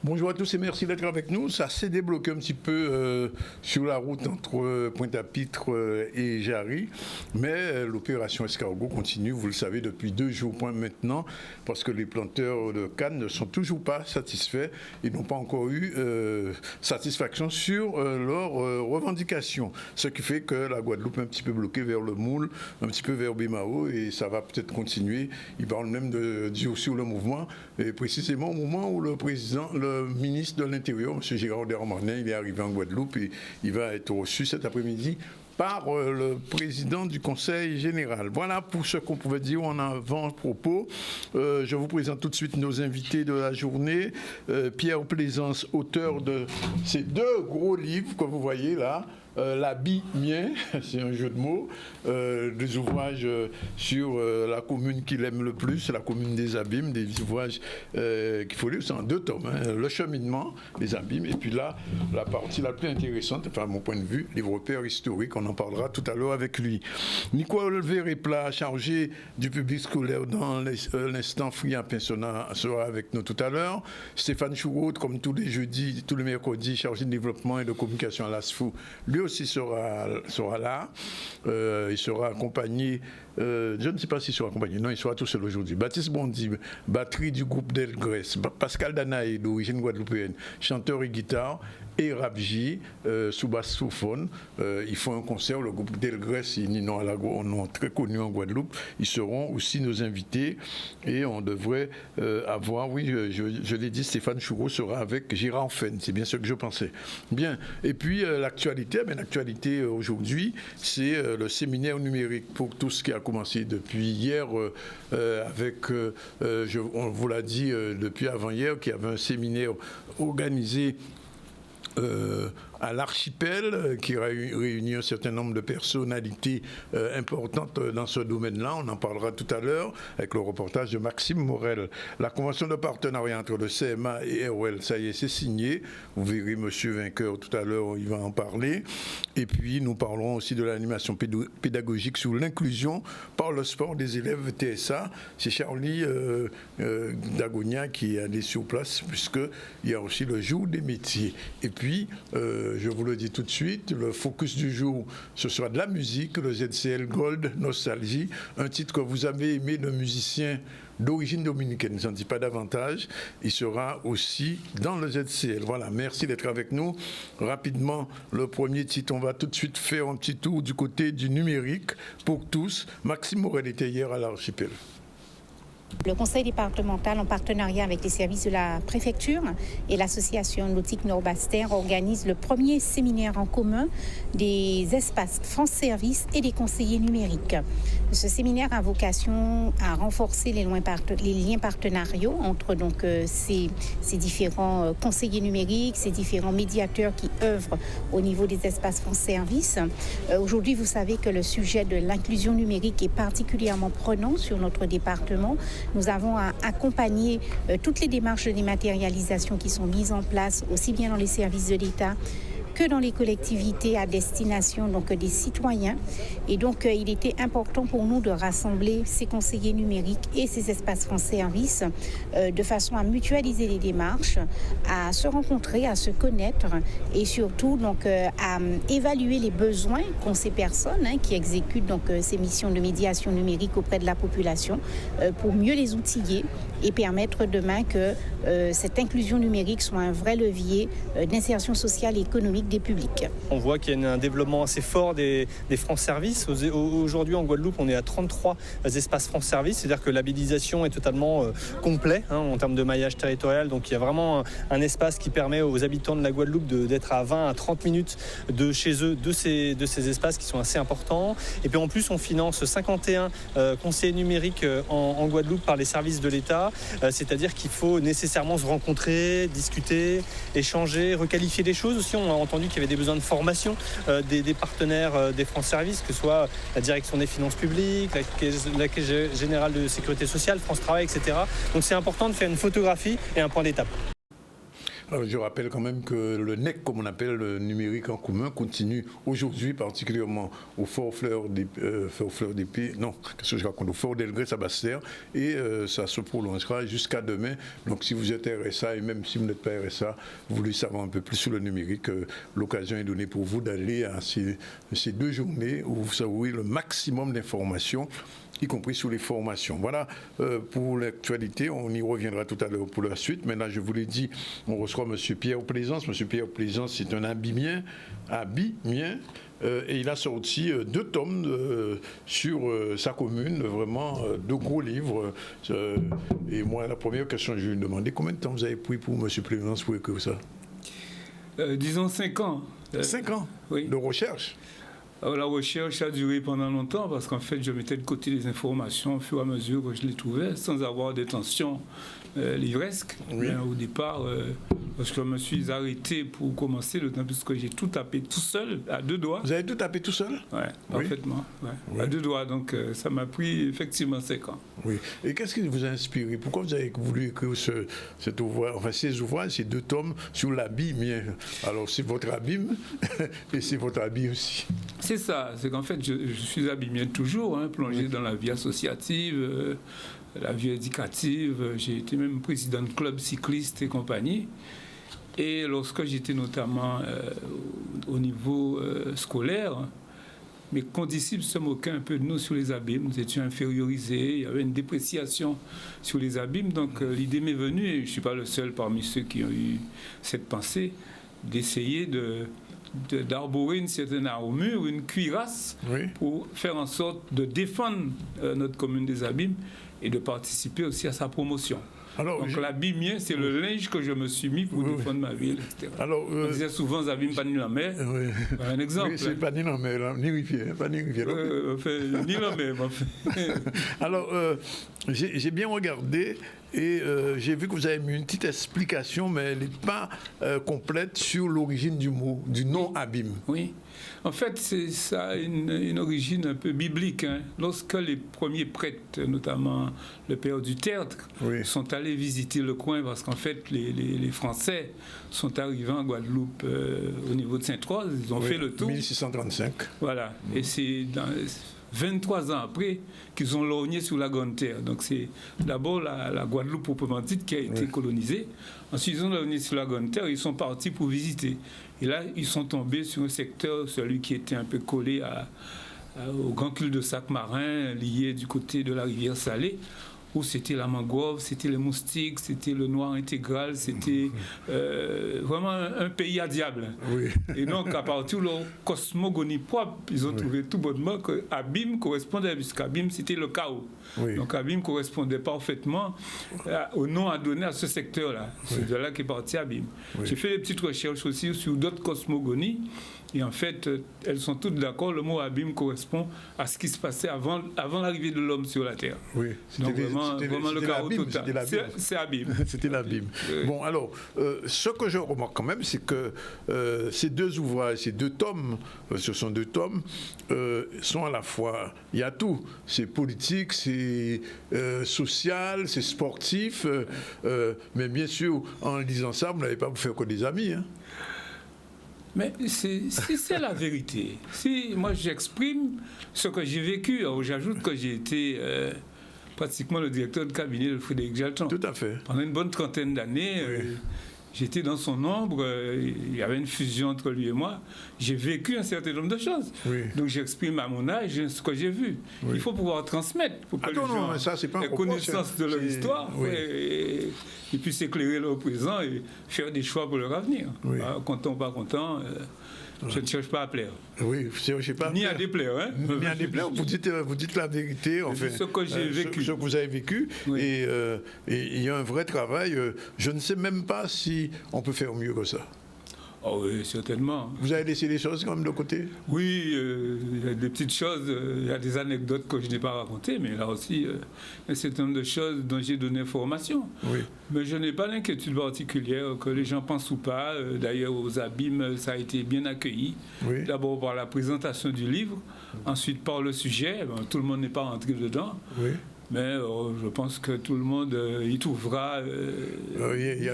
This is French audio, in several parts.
Bonjour à tous et merci d'être avec nous. Ça s'est débloqué un petit peu sur la route entre Pointe-à-Pitre et Jarry, mais l'opération escargot continue, vous le savez, depuis 2 jours maintenant, parce que les planteurs de canne ne sont toujours pas satisfaits. Ils n'ont pas encore eu satisfaction sur leurs revendications, ce qui fait que la Guadeloupe est un petit peu bloquée vers le Moule, un petit peu vers Bémao, et ça va peut-être continuer. Ils parlent même de durcir le mouvement, et précisément au moment où le ministre de l'Intérieur, M. Gérard Darmanin, il est arrivé en Guadeloupe et il va être reçu cet après-midi par le président du Conseil général. Voilà pour ce qu'on pouvait dire en avant-propos. Je vous présente tout de suite nos invités de la journée. Pierre Plaisance, auteur de ces 2 gros livres que vous voyez là. L'habit mien, c'est un jeu de mots, des ouvrages sur la commune qu'il aime le plus, la commune des Abîmes, des ouvrages qu'il faut lire, c'est en 2 tomes, hein, le cheminement des Abîmes, et puis là, la partie la plus intéressante, enfin à mon point de vue, les repères historiques, on en parlera tout à l'heure avec lui. Nicole Véréplat, chargé du public scolaire dans l'instant Fria Pinsonna, sera avec nous tout à l'heure. Stéphane Chourout, comme tous les jeudis, tous les mercredis, chargé de développement et de communication à l'ASFO, lui aussi sera là. Il sera accompagné, je ne sais pas s'il sera accompagné, non, il sera tout seul aujourd'hui. Baptiste Bondy, batterie du groupe Delgrès, Pascal Danaé, d'origine guadeloupéenne, chanteur et guitare, et Rabji, sous basse souphone. Ils font un concert, le groupe Delgrès et Ninon Alago, on est très connus en Guadeloupe. Ils seront aussi nos invités et on devrait avoir, oui, je l'ai dit, Stéphane Choureau sera avec Gérard Fenn, c'est bien ce que je pensais. Bien, et puis l'actualité aujourd'hui, c'est le séminaire numérique pour tous qui a commencé depuis hier avec, on vous l'a dit depuis avant-hier, qu'il y avait un séminaire organisé à l'archipel, qui réunit un certain nombre de personnalités importantes dans ce domaine-là. On en parlera tout à l'heure avec le reportage de Maxime Morel. La convention de partenariat entre le CMA et ROL, ça y est, c'est signé. Vous verrez monsieur Vainqueur tout à l'heure, il va en parler. Et puis, nous parlerons aussi de l'animation pédagogique sur l'inclusion par le sport des élèves TSA. C'est Charlie Dagonia qui est allé sur place, puisqu'il y a aussi le jour des métiers. Et puis, je vous le dis tout de suite, le focus du jour, ce sera de la musique, le ZCL Gold Nostalgie, un titre que vous avez aimé de musicien d'origine dominicaine, je n'en dis pas davantage, il sera aussi dans le ZCL. Voilà, merci d'être avec nous. Rapidement, le premier titre, on va tout de suite faire un petit tour du côté du numérique pour tous. Maxime Morel était hier à l'archipel. Le conseil départemental, en partenariat avec les services de la préfecture et l'association nautique Nord-Bastère, organise le premier séminaire en commun des espaces France Service et des conseillers numériques. Ce séminaire a vocation à renforcer les liens partenariaux entre ces différents conseillers numériques, ces différents médiateurs qui œuvrent au niveau des espaces France Service. Aujourd'hui, vous savez que le sujet de l'inclusion numérique est particulièrement prenant sur notre département. Nous avons accompagné toutes les démarches de dématérialisation qui sont mises en place, aussi bien dans les services de l'État que dans les collectivités à destination des citoyens. Et donc, il était important pour nous de rassembler ces conseillers numériques et ces espaces France Service de façon à mutualiser les démarches, à se rencontrer, à se connaître et surtout à évaluer les besoins qu'ont ces personnes qui exécutent ces missions de médiation numérique auprès de la population pour mieux les outiller et permettre demain que cette inclusion numérique soit un vrai levier d'insertion sociale et économique des publics. On voit qu'il y a un développement assez fort des France Service. Aujourd'hui, en Guadeloupe, on est à 33 espaces France Service, c'est-à-dire que l'habilisation est totalement complet en termes de maillage territorial. Donc, il y a vraiment un espace qui permet aux habitants de la Guadeloupe d'être à 20 à 30 minutes de chez eux, de ces espaces qui sont assez importants. Et puis, en plus, on finance 51 conseillers numériques en Guadeloupe par les services de l'État. C'est-à-dire qu'il faut nécessairement se rencontrer, discuter, échanger, requalifier les choses aussi. On a entendu qu'il y avait des besoins de formation des partenaires des France Service, que ce soit la direction des finances publiques, la Caisse générale de sécurité sociale, France Travail, etc. Donc c'est important de faire une photographie et un point d'étape. Alors, je rappelle quand même que le NEC, comme on appelle le numérique en commun, continue aujourd'hui, particulièrement au Fort Fleur d'Épée, non, qu'est-ce que je raconte, au Fort Delgrès à Basse-Terre, et ça se prolongera jusqu'à demain. Donc, si vous êtes RSA, et même si vous n'êtes pas RSA, vous voulez savoir un peu plus sur le numérique, l'occasion est donnée pour vous d'aller à ces 2 journées où vous saurez le maximum d'informations, y compris sur les formations. Voilà pour l'actualité, on y reviendra tout à l'heure pour la suite. Maintenant, je vous l'ai dit, on reçoit M. Pierre Plaisance. M. Pierre Plaisance, c'est un habimien, et il a sorti 2 tomes sur sa commune, vraiment 2 gros livres. Et moi, la première question que je lui ai demandé, combien de temps vous avez pris pour M. Plaisance pour écrire ça? Disons 5 ans. 5 ans oui. De recherche? La recherche a duré pendant longtemps parce qu'en fait, je mettais de côté les informations au fur et à mesure que je les trouvais, sans avoir d'intention livresque. Oui. Au départ, parce que je me suis arrêté pour commencer, d'autant plus que j'ai tout tapé tout seul, à 2 doigts. Vous avez tout tapé tout seul? Oui, parfaitement. Ouais. Oui. À 2 doigts, donc ça m'a pris effectivement 5 ans. Oui. Et qu'est-ce qui vous a inspiré? Pourquoi vous avez voulu écrire cet ouvrage, enfin ces ouvrages, ces 2 tomes sur l'habit? Alors c'est votre abîme et c'est votre habit aussi. C'est ça, c'est qu'en fait je suis abîmé toujours, plongé dans la vie associative, la vie éducative. J'ai été même président de club cycliste et compagnie. Et lorsque j'étais notamment au niveau scolaire, mes condisciples se moquaient un peu de nous sur les abîmes. Nous étions infériorisés, il y avait une dépréciation sur les abîmes. Donc l'idée m'est venue, et je ne suis pas le seul parmi ceux qui ont eu cette pensée, d'essayer d'arborer une certaine armure, une cuirasse, pour faire en sorte de défendre notre commune des abîmes et de participer aussi à sa promotion. Alors, donc l'abîme, c'est le linge que je me suis mis pour défendre ma ville, etc. Alors, on disait souvent abîme pas ni la mer. Un exemple. Oui, c'est pas ni la mer, ni rivière, pas ni rivière. Ni la mer, Alors, j'ai bien regardé. Et j'ai vu que vous avez mis une petite explication, mais elle n'est pas complète sur l'origine du mot, du nom abîme. Oui. En fait, ça a une origine un peu biblique. Lorsque les premiers prêtres, notamment le père du Tertre, sont allés visiter le coin, parce qu'en fait, les Français sont arrivés en Guadeloupe au niveau de Sainte-Rose, ils ont fait le tour. 1635. Voilà. Et c'est 23 ans après qu'ils ont lorgné sur la Grande Terre. Donc c'est d'abord la Guadeloupe proprement dite qui a été colonisée. Ensuite ils ont lorgné sur la Grande Terre et ils sont partis pour visiter. Et là ils sont tombés sur un secteur, celui qui était un peu collé au grand cul-de-sac marin, lié du côté de la rivière Salée, où c'était la mangrove, c'était les moustiques, c'était le noir intégral, c'était vraiment un pays à diable. Oui. Et donc, à partir de leur cosmogonie propre, ils ont trouvé tout bonnement que Abîme correspondait, puisqu'Abîme, c'était le chaos. Oui. Donc, Abîme correspondait parfaitement au nom à donner à ce secteur-là. C'est de là qu'est parti Abîme. J'ai fait des petites recherches aussi sur d'autres cosmogonies. Et en fait, elles sont toutes d'accord, le mot abîme correspond à ce qui se passait avant l'arrivée de l'homme sur la Terre. Oui, donc vraiment le chaos total. C'est abîme. C'était l'abîme. Bon, alors, ce que je remarque quand même, c'est que ces 2 ouvrages, ces 2 tomes, ce sont 2 tomes, sont à la fois, il y a tout. C'est politique, c'est social, c'est sportif, mais bien sûr, en lisant ça, vous n'allez pas vous faire que des amis, Mais c'est la vérité. Si moi j'exprime ce que j'ai vécu, j'ajoute que j'ai été pratiquement le directeur de cabinet de Frédéric Jalton. Tout à fait. Pendant une bonne trentaine d'années, j'étais dans son ombre, il y avait une fusion entre lui et moi. J'ai vécu un certain nombre de choses. Donc j'exprime à mon âge ce que j'ai vu. Il faut pouvoir transmettre pour que les gens aient connaissance de leur histoire et puissent éclairer leur présent et faire des choix pour leur avenir. Content ou pas content, je ne cherche pas à plaire. Oui, je ne cherche pas à ni à déplaire. Ni à déplaire, vous dites la vérité. En fait, ce que j'ai vécu. Ce que vous avez vécu. Et il y a un vrai travail. Je ne sais même pas si on peut faire mieux que ça. Oh oui, certainement. Vous avez laissé des choses quand même de côté? Oui, il y a des petites choses, il y a des anecdotes que je n'ai pas racontées, mais là aussi, un certain nombre de choses dont j'ai donné information. Mais je n'ai pas d'inquiétude particulière, que les gens pensent ou pas. D'ailleurs, aux abîmes, ça a été bien accueilli. D'abord par la présentation du livre, ensuite par le sujet. Tout le monde n'est pas rentré dedans. Mais je pense que tout le monde y trouvera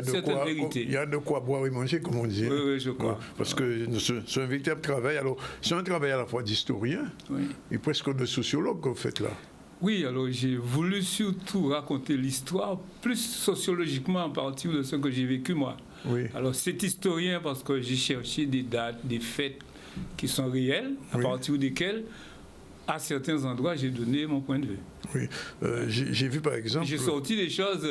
certaines vérités. Il y a de quoi boire et manger, comme on dit. Oui, je crois. Parce que c'est un véritable travail. Alors, c'est un travail à la fois d'historien et presque de sociologue que vous faites là. Oui, alors j'ai voulu surtout raconter l'histoire plus sociologiquement à partir de ce que j'ai vécu moi. Oui. Alors c'est historien parce que j'ai cherché des dates, des faits qui sont réels, à partir desquels, à certains endroits, j'ai donné mon point de vue. Oui, j'ai vu par exemple... J'ai sorti des choses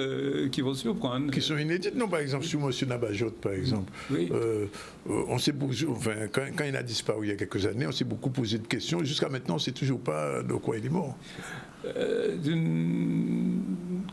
qui vont surprendre. Qui sont inédites, non, par exemple, sur M. Nabajot, par exemple. Oui. On s'est quand il a disparu il y a quelques années, on s'est beaucoup posé de questions. Jusqu'à maintenant, on ne sait toujours pas de quoi il est mort. D'une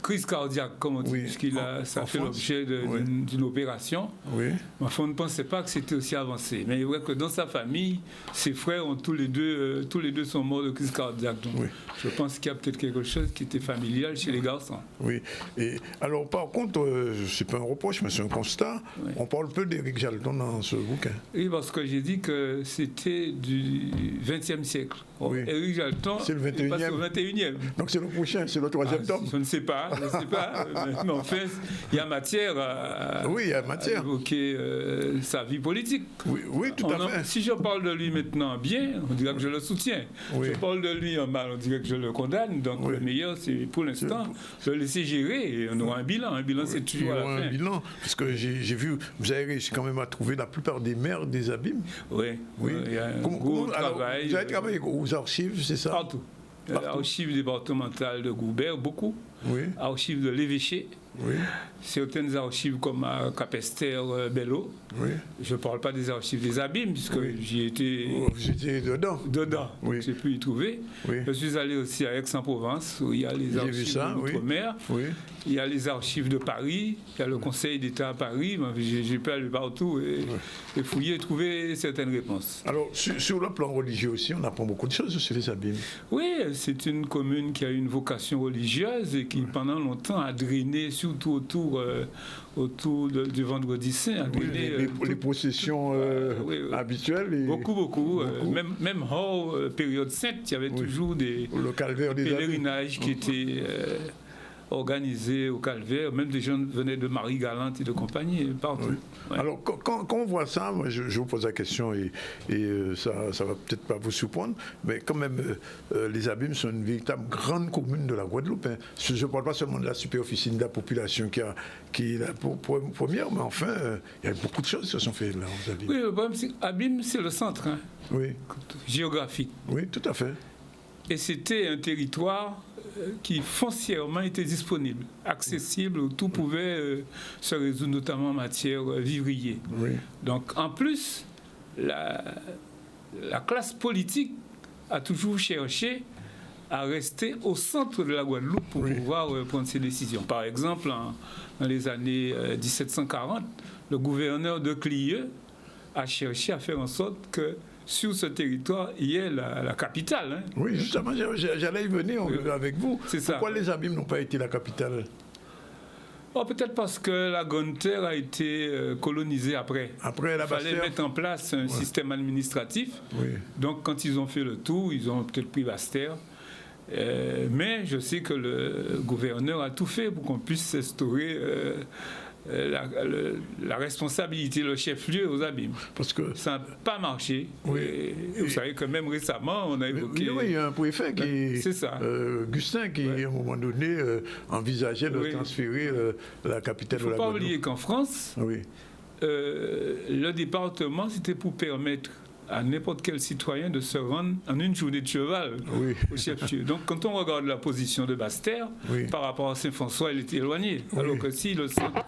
crise cardiaque, comme on dit, puisqu'il ça fait l'objet d'une opération. Oui. Enfin, on ne pensait pas que c'était aussi avancé. Mais il est vrai que dans sa famille, ses frères ont tous les deux sont morts de crise cardiaque. Donc, je pense qu'il y a peut-être quelque chose qui était familial chez les garçons. Oui. Et alors, par contre, c'est pas un reproche, mais c'est un constat. Oui. On parle peu d'Éric Jalton dans ce bouquin. Oui, parce que j'ai dit que c'était du XXe siècle. Oui. Éric Jalton, c'est le 21e. Donc c'est le prochain, c'est le 3e tome. Je ne sais pas, mais en fait, il y a matière à évoquer sa vie politique. Oui, tout à fait. Si je parle de lui maintenant bien, on dirait que je le soutiens. Je parle de lui en mal, on dirait que je le condamne. Donc le meilleur, c'est pour l'instant, de le laisser gérer et on aura un bilan. Un bilan, c'est toujours à la fin. Un bilan, parce que j'ai vu, vous avez réussi quand même à trouver la plupart des maires des abîmes. Oui. Il y a un gros travail. Vous avez travaillé aux archives, c'est ça? Partout. Archives départementales de Goubert, beaucoup. Oui. Archives de l'évêché. Oui. Certaines archives comme à Capester, Bello. Oui. Je ne parle pas des archives des abîmes, puisque j'y étais. Vous étiez dedans. Oui. J'ai pu y trouver. Oui. Je suis allé aussi à Aix-en-Provence, où il y a les archives de l'outre-mer. Oui. Il y a les archives de Paris, il y a le Conseil d'État à Paris. J'ai pu aller partout et fouiller et trouver certaines réponses. Alors, sur le plan religieux aussi, on apprend beaucoup de choses sur les abîmes. Oui, c'est une commune qui a une vocation religieuse et qui, pendant longtemps, a drainé surtout autour du Vendredi Saint. Les processions habituelles. Beaucoup. Même hors période sainte, il y avait toujours des pèlerinages qui étaient organisés au Calvaire. Même des gens venaient de Marie-Galante et de compagnie, partout. Oui. Ouais. Alors, quand on voit ça, moi, je vous pose la question et ça va peut-être pas vous surprendre, mais quand même, les abîmes sont une véritable grande commune de la Guadeloupe. Hein. Je ne parle pas seulement de la superficie de la population qui est la première, mais enfin, il y a beaucoup de choses qui se sont faites là aux abîmes. Oui, le problème, c'est qu'Abîmes, c'est le centre géographique. Oui, tout à fait. Et c'était un territoire qui foncièrement était disponible, accessible, où tout pouvait se résoudre, notamment en matière vivrier. Oui. Donc, en plus, la classe politique a toujours cherché à rester au centre de la Guadeloupe pour pouvoir prendre ses décisions. Par exemple, dans les années 1740, le gouverneur de Clieux a cherché à faire en sorte que sur ce territoire, il y a la capitale. Hein. Oui, justement, j'allais y venir avec vous. C'est ça. Pourquoi les abîmes n'ont pas été la capitale? Peut-être parce que la Grande Terre a été colonisée après. Après la Basse-Terre. Il fallait mettre en place un système administratif. Oui. Donc, quand ils ont fait le tour, ils ont peut-être pris Basse-Terre. Mais je sais que le gouverneur a tout fait pour qu'on puisse instaurer la responsabilité, le chef-lieu aux abîmes. Parce que ça n'a pas marché. Oui. Et vous savez que même récemment, on a évoqué... Oui, il y a un préfet c'est ça. Gustin, qui à un moment donné envisageait de transférer la capitale de la Guadeloupe. Il ne faut pas oublier qu'en France, le département, c'était pour permettre à n'importe quel citoyen de se rendre en une journée de cheval au chef-lieu. Donc, quand on regarde la position de Basse-Terre, par rapport à Saint-François, elle était éloignée. Alors que si le centre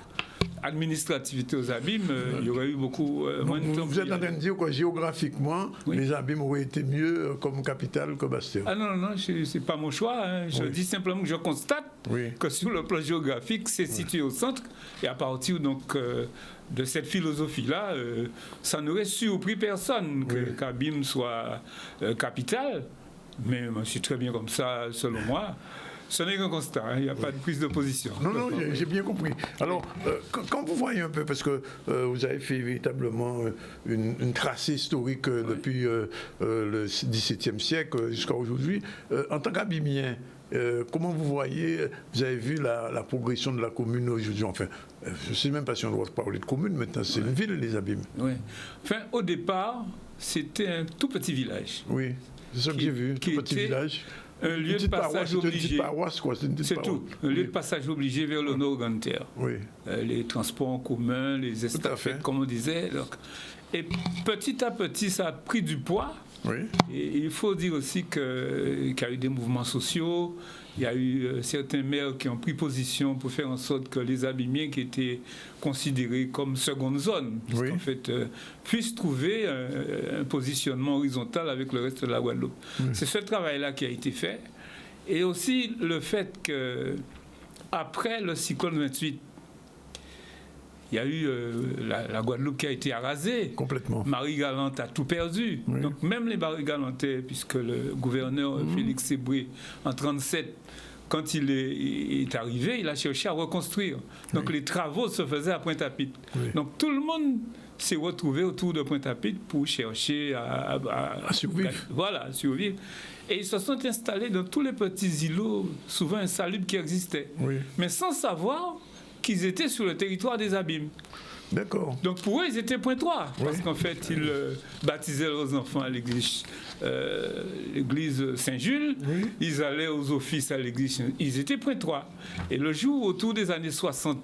administrativité aux abîmes, il y aurait eu beaucoup moins de temps. Vous êtes en train de dire que géographiquement, les abîmes auraient été mieux comme capitale que Basse-Terre? Ah non, c'est pas mon choix. Hein. Je dis simplement que je constate que sur le plan géographique, c'est situé au centre. Et à partir donc de cette philosophie-là, ça n'aurait surpris personne qu'Abîmes soit capitale. Mais c'est très bien comme ça, selon moi. Ce n'est qu'un constat, il n'y a pas de prise de position. Non, j'ai bien compris. Alors, quand vous voyez un peu, parce que vous avez fait véritablement une tracée historique depuis le XVIIe siècle jusqu'à aujourd'hui, en tant qu'Abimien, comment vous voyez, vous avez vu la progression de la commune aujourd'hui, enfin, je ne sais même pas si on doit parler de commune, maintenant c'est une ville, les Abîmes. Oui. Enfin, au départ, c'était un tout petit village. Oui, c'est ça que j'ai vu, tout petit village. Un lieu de passage obligé. C'est une petite paroisse, quoi. C'est tout. Un lieu de passage obligé vers le nord de terre. Oui. Les transports en commun, les estafettes, comme on disait. Donc. Et petit à petit, ça a pris du poids. Oui. Et il faut dire aussi qu'il y a eu des mouvements sociaux. Il y a eu certains maires qui ont pris position pour faire en sorte que les Abimiens qui étaient considérés comme seconde zone, en fait, puissent trouver un positionnement horizontal avec le reste de la Guadeloupe. Oui. C'est ce travail-là qui a été fait. Et aussi le fait qu'après le cyclone 28, il y a eu la Guadeloupe qui a été arasée. Complètement. Marie-Galante a tout perdu. Oui. Donc même les Marie-Galantais, puisque le gouverneur Félix Sébré, en 1937, quand il est arrivé, il a cherché à reconstruire. Donc les travaux se faisaient à Pointe-à-Pitre. Oui. Donc tout le monde s'est retrouvé autour de Pointe-à-Pitre pour chercher à survivre. Voilà, à survivre. Et ils se sont installés dans tous les petits îlots, souvent insalubres qui existaient. Oui. Mais sans savoir qu'ils étaient sur le territoire des Abîmes. D'accord. Donc pour eux, ils étaient pointois, parce qu'en fait, ils baptisaient leurs enfants à l'église Saint-Jules, ils allaient aux offices à l'église, ils étaient pointois. Et le jour, autour des années 60,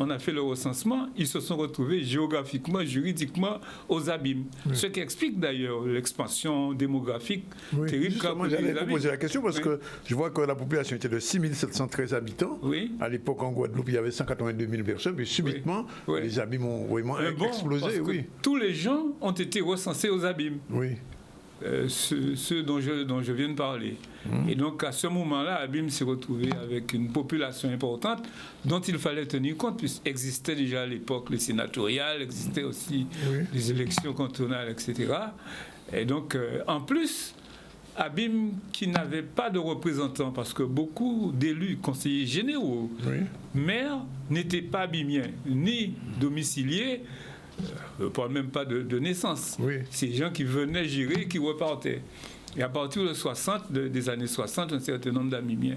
on a fait le recensement, ils se sont retrouvés géographiquement, juridiquement aux Abîmes. Ce qui explique d'ailleurs l'expansion démographique terrible. Justement, j'allais vous poser la question parce que je vois que la population était de 6713 habitants. À l'époque, en Guadeloupe, il y avait 182 000 personnes, mais subitement, les Abîmes ont vraiment explosé. Parce que tous les gens ont été recensés aux Abîmes. Oui. Ceux dont je viens de parler. Et donc, à ce moment-là, Abîmes s'est retrouvé avec une population importante dont il fallait tenir compte, puisqu'existaient déjà à l'époque les sénatoriales, existaient aussi les élections cantonales, etc. Et donc, en plus, Abîmes qui n'avait pas de représentants, parce que beaucoup d'élus, conseillers généraux, maires, n'étaient pas abimiens, ni domiciliés, je ne parle même pas de naissance. C'est des gens qui venaient gérer et qui repartaient. Et à partir des années 60, un certain nombre d'Abimiens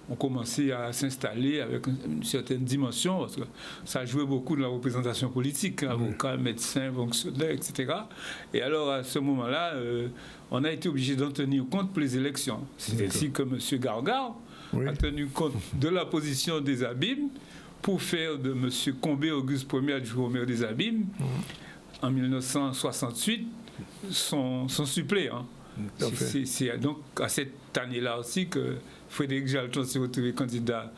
ont commencé à s'installer avec une certaine dimension, parce que ça jouait beaucoup de la représentation politique, avocats, médecins, fonctionnaires, etc. Et alors, à ce moment-là, on a été obligé d'en tenir compte pour les élections. C'est ainsi que M. Gargare a tenu compte de la position des Abîmes pour faire de M. Combé Auguste Ier adjoint au maire des Abîmes, en 1968, son suppléant. C'est donc à cette année-là aussi que Frédéric Jalton s'est retrouvé candidat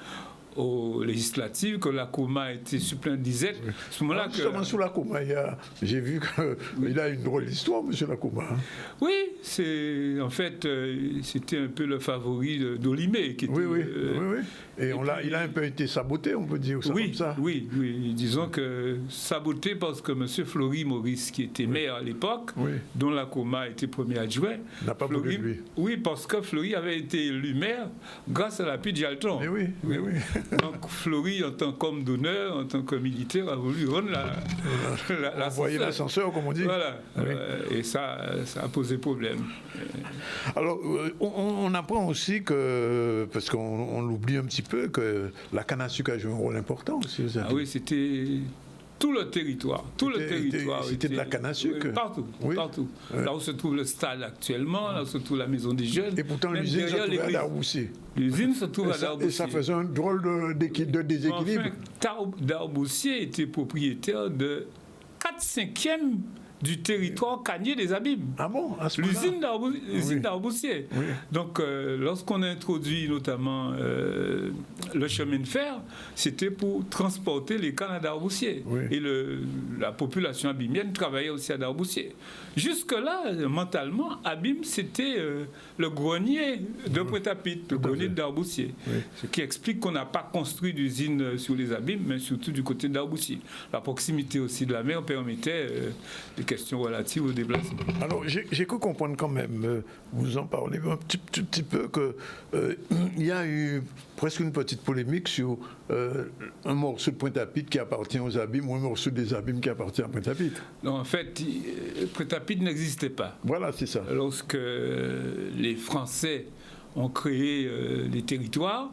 aux législatives, que Lacoma était suppléant d'Isette. Ce moment-là justement, sous Lacoma, j'ai vu qu'il a une drôle d'histoire, M. Lacoma. Oui, en fait, c'était un peu le favori d'Olimé. Oui. Et il a un peu été saboté, on peut dire ça comme ça. Oui. Disons que saboté parce que M. Fleury Maurice, qui était maire à l'époque, dont Lacoma était premier adjoint, n'a pas voulu de lui. Oui, parce que Fleury avait été élu maire grâce à l'appui de Jalton. Oui. Donc Fleury, en tant qu'homme d'honneur, en tant que militaire, a voulu rendre envoyer l'ascenseur, comme on dit. Voilà. Et ça a posé problème. Alors, on apprend aussi que, parce qu'on l'oublie un petit peu, que la canne à sucre a joué un rôle important aussi. Oui, c'était tout le territoire. C'était de la canne à sucre. Partout. Là où se trouve le stade actuellement, là où se trouve la maison des jeunes. Et pourtant, l'usine se trouve à Darboussier. L'usine se trouve à Darboussier. Et ça faisait un drôle de déséquilibre. Enfin, Darboussier était propriétaire de 4/5 du territoire cannier des Abîmes. Ah bon? L'usine d'Arboussier. Donc, lorsqu'on a introduit notamment le chemin de fer, c'était pour transporter les cannes à Darboussier. Et la population abimienne travaillait aussi à Darboussier. Jusque-là, mentalement, Abîmes, c'était le grenier de Pointe-à-Pitre, le grenier de Darboussier. Ce qui explique qu'on n'a pas construit d'usine sur les Abîmes, mais surtout du côté de Darboussier. La proximité aussi de la mer permettait questions relatives au déplacement. Alors, j'ai cru comprendre quand même, vous en parlez un petit peu, qu'il y a eu presque une petite polémique sur un morceau de Pointe-à-Pitre qui appartient aux Abîmes ou un morceau des Abîmes qui appartient à Pointe-à-Pitre. Non, en fait, Pointe-à-Pitre n'existait pas. Voilà, c'est ça. Lorsque les Français ont créé les territoires,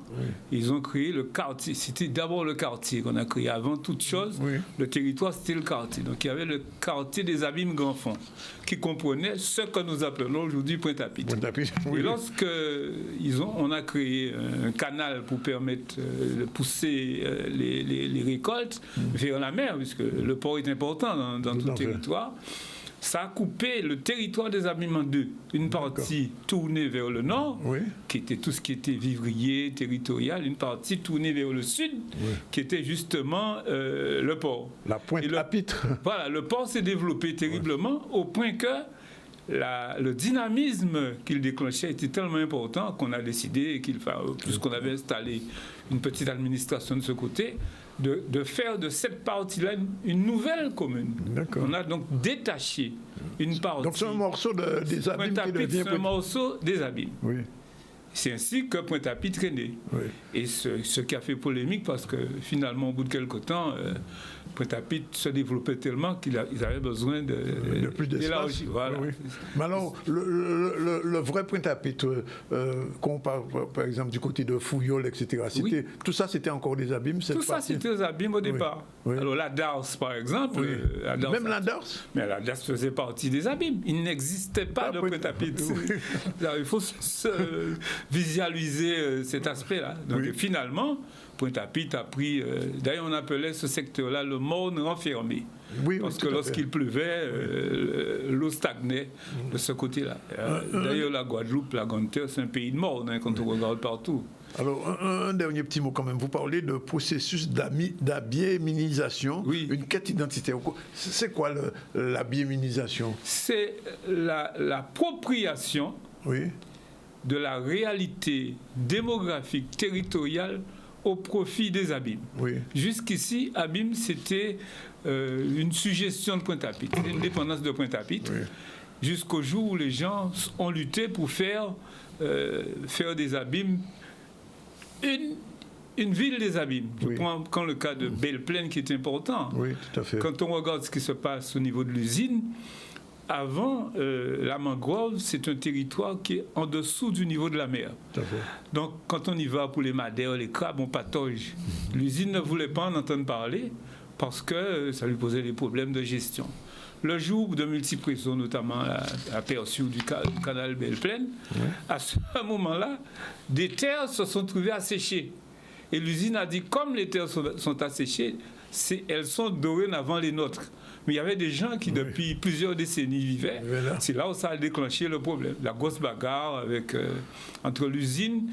ils ont créé le quartier. C'était d'abord le quartier qu'on a créé. Avant toute chose, le territoire, c'était le quartier. Donc il y avait le quartier des Abîmes Grand-Fonds, qui comprenait ce que nous appelons aujourd'hui Pointe-à-Pitre. Et lorsque on a créé un canal pour permettre de pousser les récoltes vers la mer, puisque le port est important dans tout le territoire, ça a coupé le territoire des Abîmes en deux. Une partie tournée vers le nord, qui était tout ce qui était vivrier, territorial, une partie tournée vers le sud, qui était justement le port. La Pointe-à-Pitre. Voilà, le port s'est développé terriblement au point que le dynamisme qu'il déclenchait était tellement important qu'on a décidé qu'il fallait, puisqu'on avait installé une petite administration de ce côté, de faire de cette partie-là une nouvelle commune. On a donc détaché une partie. Donc c'est un morceau des Abîmes qui devient... C'est un morceau des Abîmes. Oui. C'est ainsi que Pointe-à-Pitre est né. Et ce qui a fait polémique, parce que finalement, au bout de quelques temps, Pointe-à-Pitre se développait tellement qu'ils avaient besoin de plus d'espace. Voilà. Mais alors, le vrai Pointe-à-Pitre, qu'on parle par exemple du côté de Fouillol, etc., tout ça c'était encore des Abîmes? Tout ça c'était des Abîmes au départ. Alors la Darse, par exemple. Même la Darse? Mais la Darse faisait partie des Abîmes. Il n'existait pas de Pointe-à-Pitre. Il faut visualiser cet aspect-là. Donc finalement, Pointe-à-Pitre a pris... D'ailleurs, on appelait ce secteur-là le morne renfermé. Parce que lorsqu'il pleuvait, l'eau stagnait de ce côté-là. D'ailleurs, la Guadeloupe, la Grande-Terre, c'est un pays de morne quand on regarde partout. Alors, un dernier petit mot quand même. Vous parlez de processus d'abéminisation, une quête identitaire. C'est quoi l'abéminisation? C'est l'appropriation de la réalité démographique, territoriale, au profit des Abîmes. Jusqu'ici, Abîmes, c'était une suggestion de Pointe-à-Pitre, une dépendance de Pointe-à-Pitre, jusqu'au jour où les gens ont lutté pour faire des Abîmes une ville des Abîmes. Je prends le cas de Belle-Plaine qui est important. Tout à fait. Quand on regarde ce qui se passe au niveau de l'usine, avant, la mangrove, c'est un territoire qui est en dessous du niveau de la mer. Donc, quand on y va pour les madères, les crabes, on patauge. L'usine ne voulait pas en entendre parler parce que ça lui posait des problèmes de gestion. Le jour de multipression, notamment à Perçu du canal Belle-Plaine, à ce moment-là, des terres se sont trouvées asséchées. Et l'usine a dit, comme les terres sont asséchées, elles sont dorénavant les nôtres. Mais il y avait des gens qui, depuis plusieurs décennies, vivaient. C'est là où ça a déclenché le problème. La grosse bagarre entre l'usine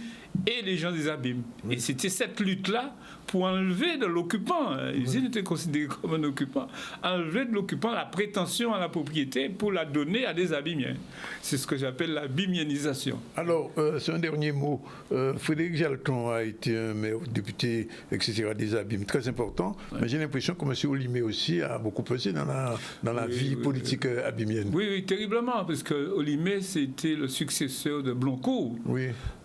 et les gens des Abîmes. Et c'était cette lutte-là pour enlever de l'occupant. L'usine était considérée comme un occupant. Enlever de l'occupant la prétention à la propriété pour la donner à des Abîmiens. C'est ce que j'appelle la bimianisation. Alors, c'est un dernier mot. Frédéric Jalton a été un maire, député, etc. des Abîmes, très important. Mais j'ai l'impression que M. Olimé aussi a beaucoup pesé dans la vie politique abîmienne. Oui, terriblement, parce que Olimé, c'était le successeur de Bloncourt.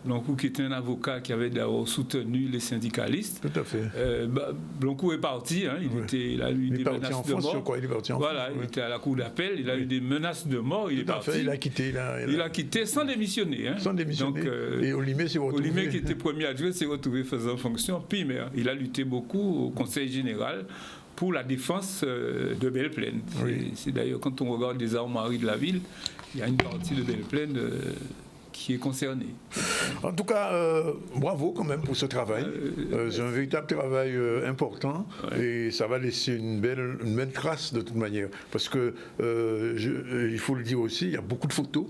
Bloncourt qui était un avocat qui avait d'abord soutenu les syndicalistes. Tout à fait. Bloncourt est parti, il a eu des menaces de mort. Il est parti en France. Il était à la cour d'appel, il a eu des menaces de mort, il est parti. Il a quitté. Il a quitté sans démissionner. Sans démissionner. Donc, et Olimé s'est retrouvé. Olimé, qui était premier adjoint, s'est retrouvé faisant fonction. Puis, mais il a lutté beaucoup au Conseil général pour la défense de Belle-Plaine. C'est d'ailleurs, quand on regarde les armoiries de la ville, il y a une partie de Belle-Plaine qui est concernée. En tout cas, bravo quand même pour ce travail. C'est un véritable travail important et ça va laisser une belle trace de toute manière. Parce que, il faut le dire aussi, il y a beaucoup de photos.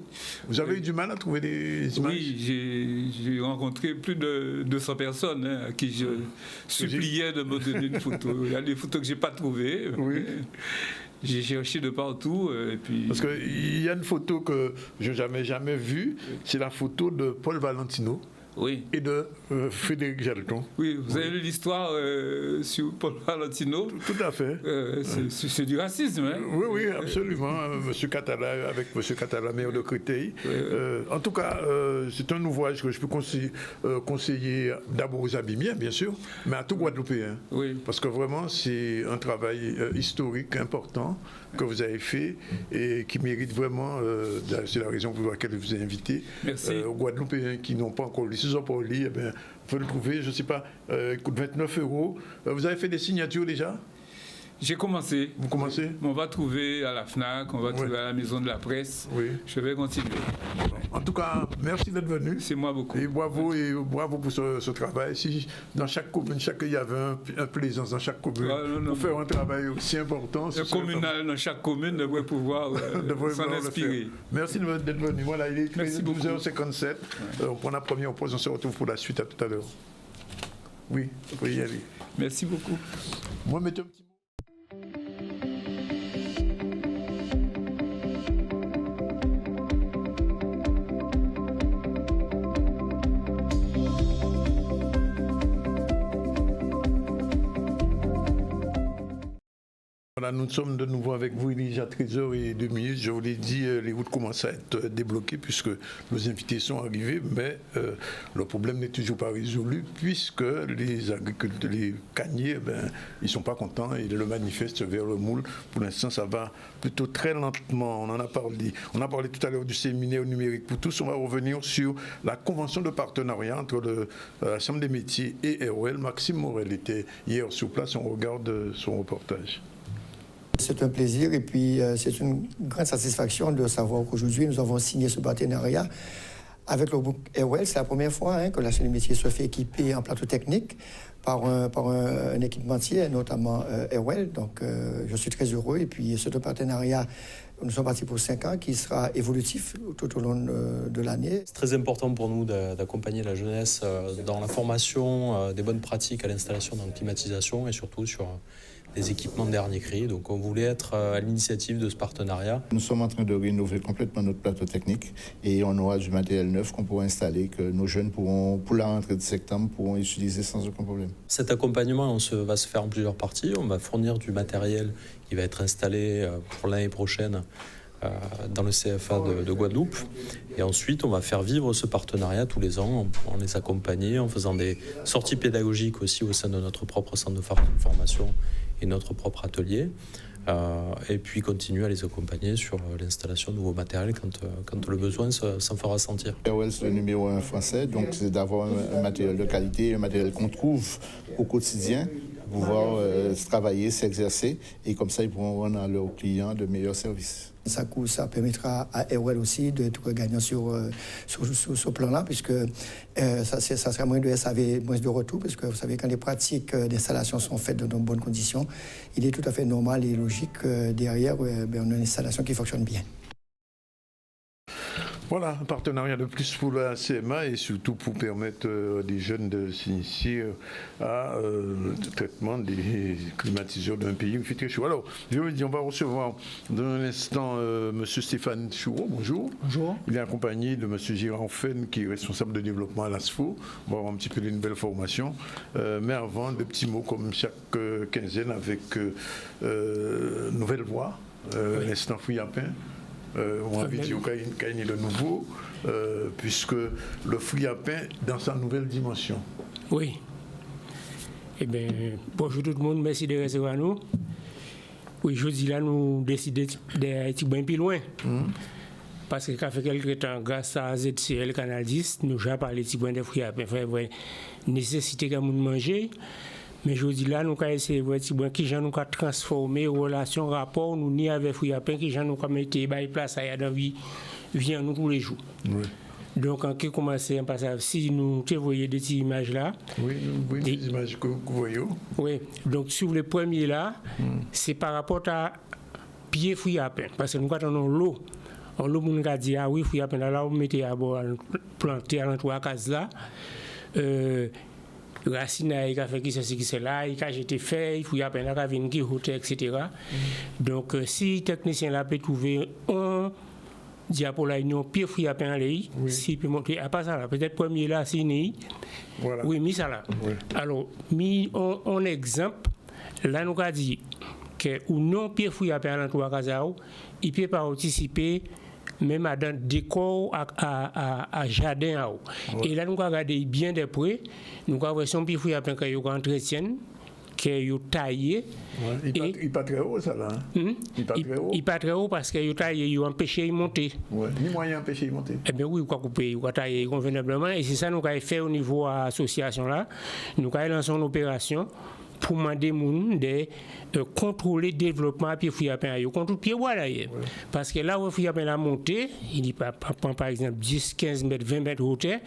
Vous avez eu du mal à trouver des images? Oui, j'ai rencontré plus de 200 personnes à qui je suppliais de me donner une photo. Il y a des photos que je n'ai pas trouvées. J'ai cherché de partout. Et puis... Parce qu'il y a une photo que je n'ai jamais vue, c'est la photo de Paul Valentino. Oui. et de Frédéric Jalton. Oui, vous avez lu l'histoire sur Paul Valentino. Tout à fait. C'est du racisme. Hein? Oui, absolument. Monsieur Catala, avec M. Catala, maire de Créteil. En tout cas, c'est un ouvrage que je peux conseiller d'abord aux Abimiens, bien sûr, mais à tout Guadeloupéen. Oui. Parce que vraiment, c'est un travail historique important que vous avez fait et qui mérite vraiment, c'est la raison pour laquelle je vous ai invité, aux Guadeloupéens qui n'ont pas encore lu. Si ils n'ont pas lu, eh bien, vous pouvez le trouver, je ne sais pas, il coûte 29 €. Vous avez fait des signatures déjà ? J'ai commencé. Vous commencez ? On va trouver à la FNAC, on va trouver à la Maison de la Presse. Oui. Je vais continuer. En tout cas, merci d'être venu. C'est moi beaucoup. Et bravo pour ce travail. Si dans chaque commune, il y avait un plaisance dans chaque commune, pour faire un travail aussi important. Le communal dans chaque commune devrait pouvoir s'en inspirer. Merci d'être venu. Voilà, il est 12h57. Ouais. On prend la première pause, on se retrouve pour la suite. À tout à l'heure. Oui, vous pouvez y aller. Merci beaucoup. Moi, mettez un petit mot. Voilà, nous sommes de nouveau avec vous, il est déjà 13h02. Je vous l'ai dit, les routes commencent à être débloquées puisque nos invités sont arrivés, mais le problème n'est toujours pas résolu puisque les agriculteurs, les canniers, ils ne sont pas contents et le manifestent vers le moule. Pour l'instant, ça va plutôt très lentement. On en a parlé. On a parlé tout à l'heure du séminaire numérique pour tous. On va revenir sur la convention de partenariat entre la Chambre des métiers et ROL. Maxime Morel était hier sur place. On regarde son reportage. C'est un plaisir et puis c'est une grande satisfaction de savoir qu'aujourd'hui nous avons signé ce partenariat avec le groupe ROL. C'est la première fois que la Chambre des métiers se fait équiper en plateau technique par un équipementier, notamment ROL. Donc je suis très heureux et puis c'est un partenariat, nous sommes partis pour 5 ans, qui sera évolutif tout au long de l'année. C'est très important pour nous d'accompagner la jeunesse dans la formation des bonnes pratiques à l'installation dans la climatisation et surtout sur des équipements de dernier cri. Donc on voulait être à l'initiative de ce partenariat. Nous sommes en train de rénover complètement notre plateau technique et on aura du matériel neuf qu'on pourra installer, que nos jeunes pourront, pour la rentrée de septembre, pourront utiliser sans aucun problème. Cet accompagnement va se faire en plusieurs parties. On va fournir du matériel qui va être installé pour l'année prochaine dans le CFA de Guadeloupe. Et ensuite, on va faire vivre ce partenariat tous les ans en les accompagnant, en faisant des sorties pédagogiques aussi au sein de notre propre centre de formation et notre propre atelier. Et puis continuer à les accompagner sur l'installation de nouveaux matériels quand le besoin s'en fera sentir. ROL, c'est le numéro 1 français, donc c'est d'avoir un matériel de qualité, un matériel qu'on trouve au quotidien, pouvoir travailler, s'exercer, et comme ça, ils pourront rendre à leurs clients de meilleurs services. Ça permettra à ROL aussi d'être gagnant sur ce plan-là, puisque ça sera moins de SAV, moins de retour, parce que vous savez, quand les pratiques d'installation sont faites dans de bonnes conditions, il est tout à fait normal et logique derrière, on a une installation qui fonctionne bien. Voilà, un partenariat de plus pour la CMA et surtout pour permettre des jeunes de s'initier à le traitement des climatiseurs d'un pays où il fait très chaud. Alors, je vous dis, on va recevoir dans un instant M. Stéphane Choureau. Bonjour. Bonjour. Il est accompagné de M. Gérard Fenn, qui est responsable de développement à l'ASFO. On va avoir un petit peu de nouvelles formations. Mais avant, des petits mots comme chaque quinzaine avec Nouvelle Voix, l'instant Fouillapin. On a envie de dire qu'il y a de nouveau, puisque le fruit à pain dans sa nouvelle dimension. Oui. Eh bien, bonjour tout le monde, merci de recevoir nous. Oui, je dis là, nous décidons d'aller bien plus loin. Parce que ça fait quelques temps, grâce à ZCL Canal 10, nous avons parlé de fruits à pain, enfin, nécessité de manger. Mais je dis là, nous avons essayé de voir qui nous avons transformé relation, rapport, nous ni avec fruits à pain, qui nous avons mis place à dans la vie, vient nous tous les jours. Oui. Donc, en qui commencé un passage, si nous voyez des petites images là. Oui, des images que vous voyez. Oui, donc sur les premiers là, c'est par rapport à pied fruits à pain. Parce que nous avons l'eau. L'eau, nous avons dit, ah oui, fruits à pain, là, on mettait à bord, planter à l'entour de la case là. Racine il a fait qui c'est là, il a jeté feuilles, il faut y a peine à venir qui etc. Donc si technicien là peut trouver un diapola union pied fruit à pain à l'œil, si peut monter à pas ça là, peut-être premier là c'est né. Voilà. Oui, mis ça là. Oui. Alors, mis on exemple, là nous a dit que ou non pied fruit à pain à l'entour Casao, il peut participer même à dans décor à jardin à eau. Et là nous avons regardé bien de près, nous avons voir son pied fruit à pain que yo entretiennent que yo taillé. Il pas très haut ça là. Il pas très haut. Il pas très haut parce que yo taillé, yo empêché de monter. Ni moyen empêcher de monter. Eh bien oui, on couper, on tailler convenablement et c'est ça nous avons fait au niveau de l'association là. Nous avons lancé une opération pour demander moun de contrôler le développement à pied fruit à pain. Ils contrôlent pied bois d'ailleurs. Parce que là où fruit à pain la montée, il dit par exemple 10, 15 mètres, 20 mètres de hauteur.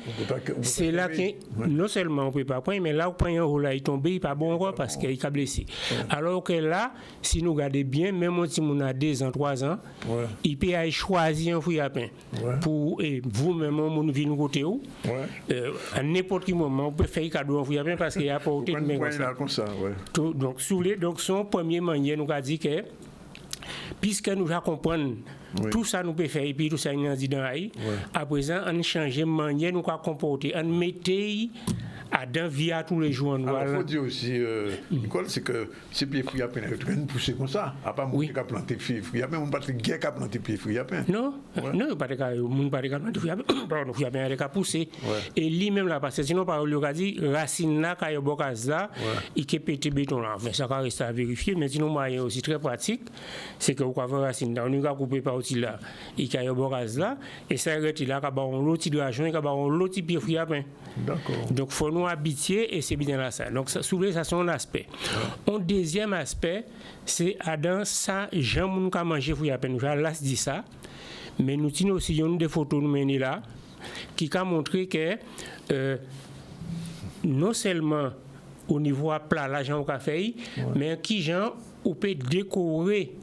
C'est là que non seulement on ne peut pas prendre, mais là où prend un haut là, il tombe, il n'est pas bon encore parce qu'il est blessé. Alors que là, si nous regardons bien, même si on a 2 ans, 3 ans, il peut aller choisir un fruit à pain. Pour vous-même, on vient nous côté où. À n'importe quel moment, on peut faire un cadeau à fruit à pain parce qu'il y a pas autant de mains comme ça. Donc son premier manière nous a dit que puisque nous comprenons tout ça nous peut faire et puis tout ça nous a dit dans à présent on change manière nous va comporter on mettait à dans vie à tous les jours. Il faut dire aussi Nicole, c'est que ces pieds fruits à pain ils pousser comme ça à pas mon qui a planté pieds fruits à pain on pas de guerre qui a planté pieds fruits à pain. Non pas de cas mon pas de cas planter fruits à pain pardon fruits à pain il a pousser et lui même là parce que sinon par le dit racine là quand il bocase là il qui pété béton là enfin ça reste à vérifier mais sinon moyen aussi très pratique c'est que vous avez racine là on va couper par aussi là il qui a bocase là et ça arrête là quand on l'autre de l'argent quand on l'autre pieds fruits à pain. D'accord. Donc faut nous habituer et c'est bien là ça. Donc ça souvent ça c'est un aspect. Un deuxième aspect c'est dans ça gens moun ka manger fruits à pain. Nous là dit ça. Mais nous tenons aussi des photos nous mener là qui a montré que non seulement au niveau à plat l'argent au café mais qui gens ou peut décorer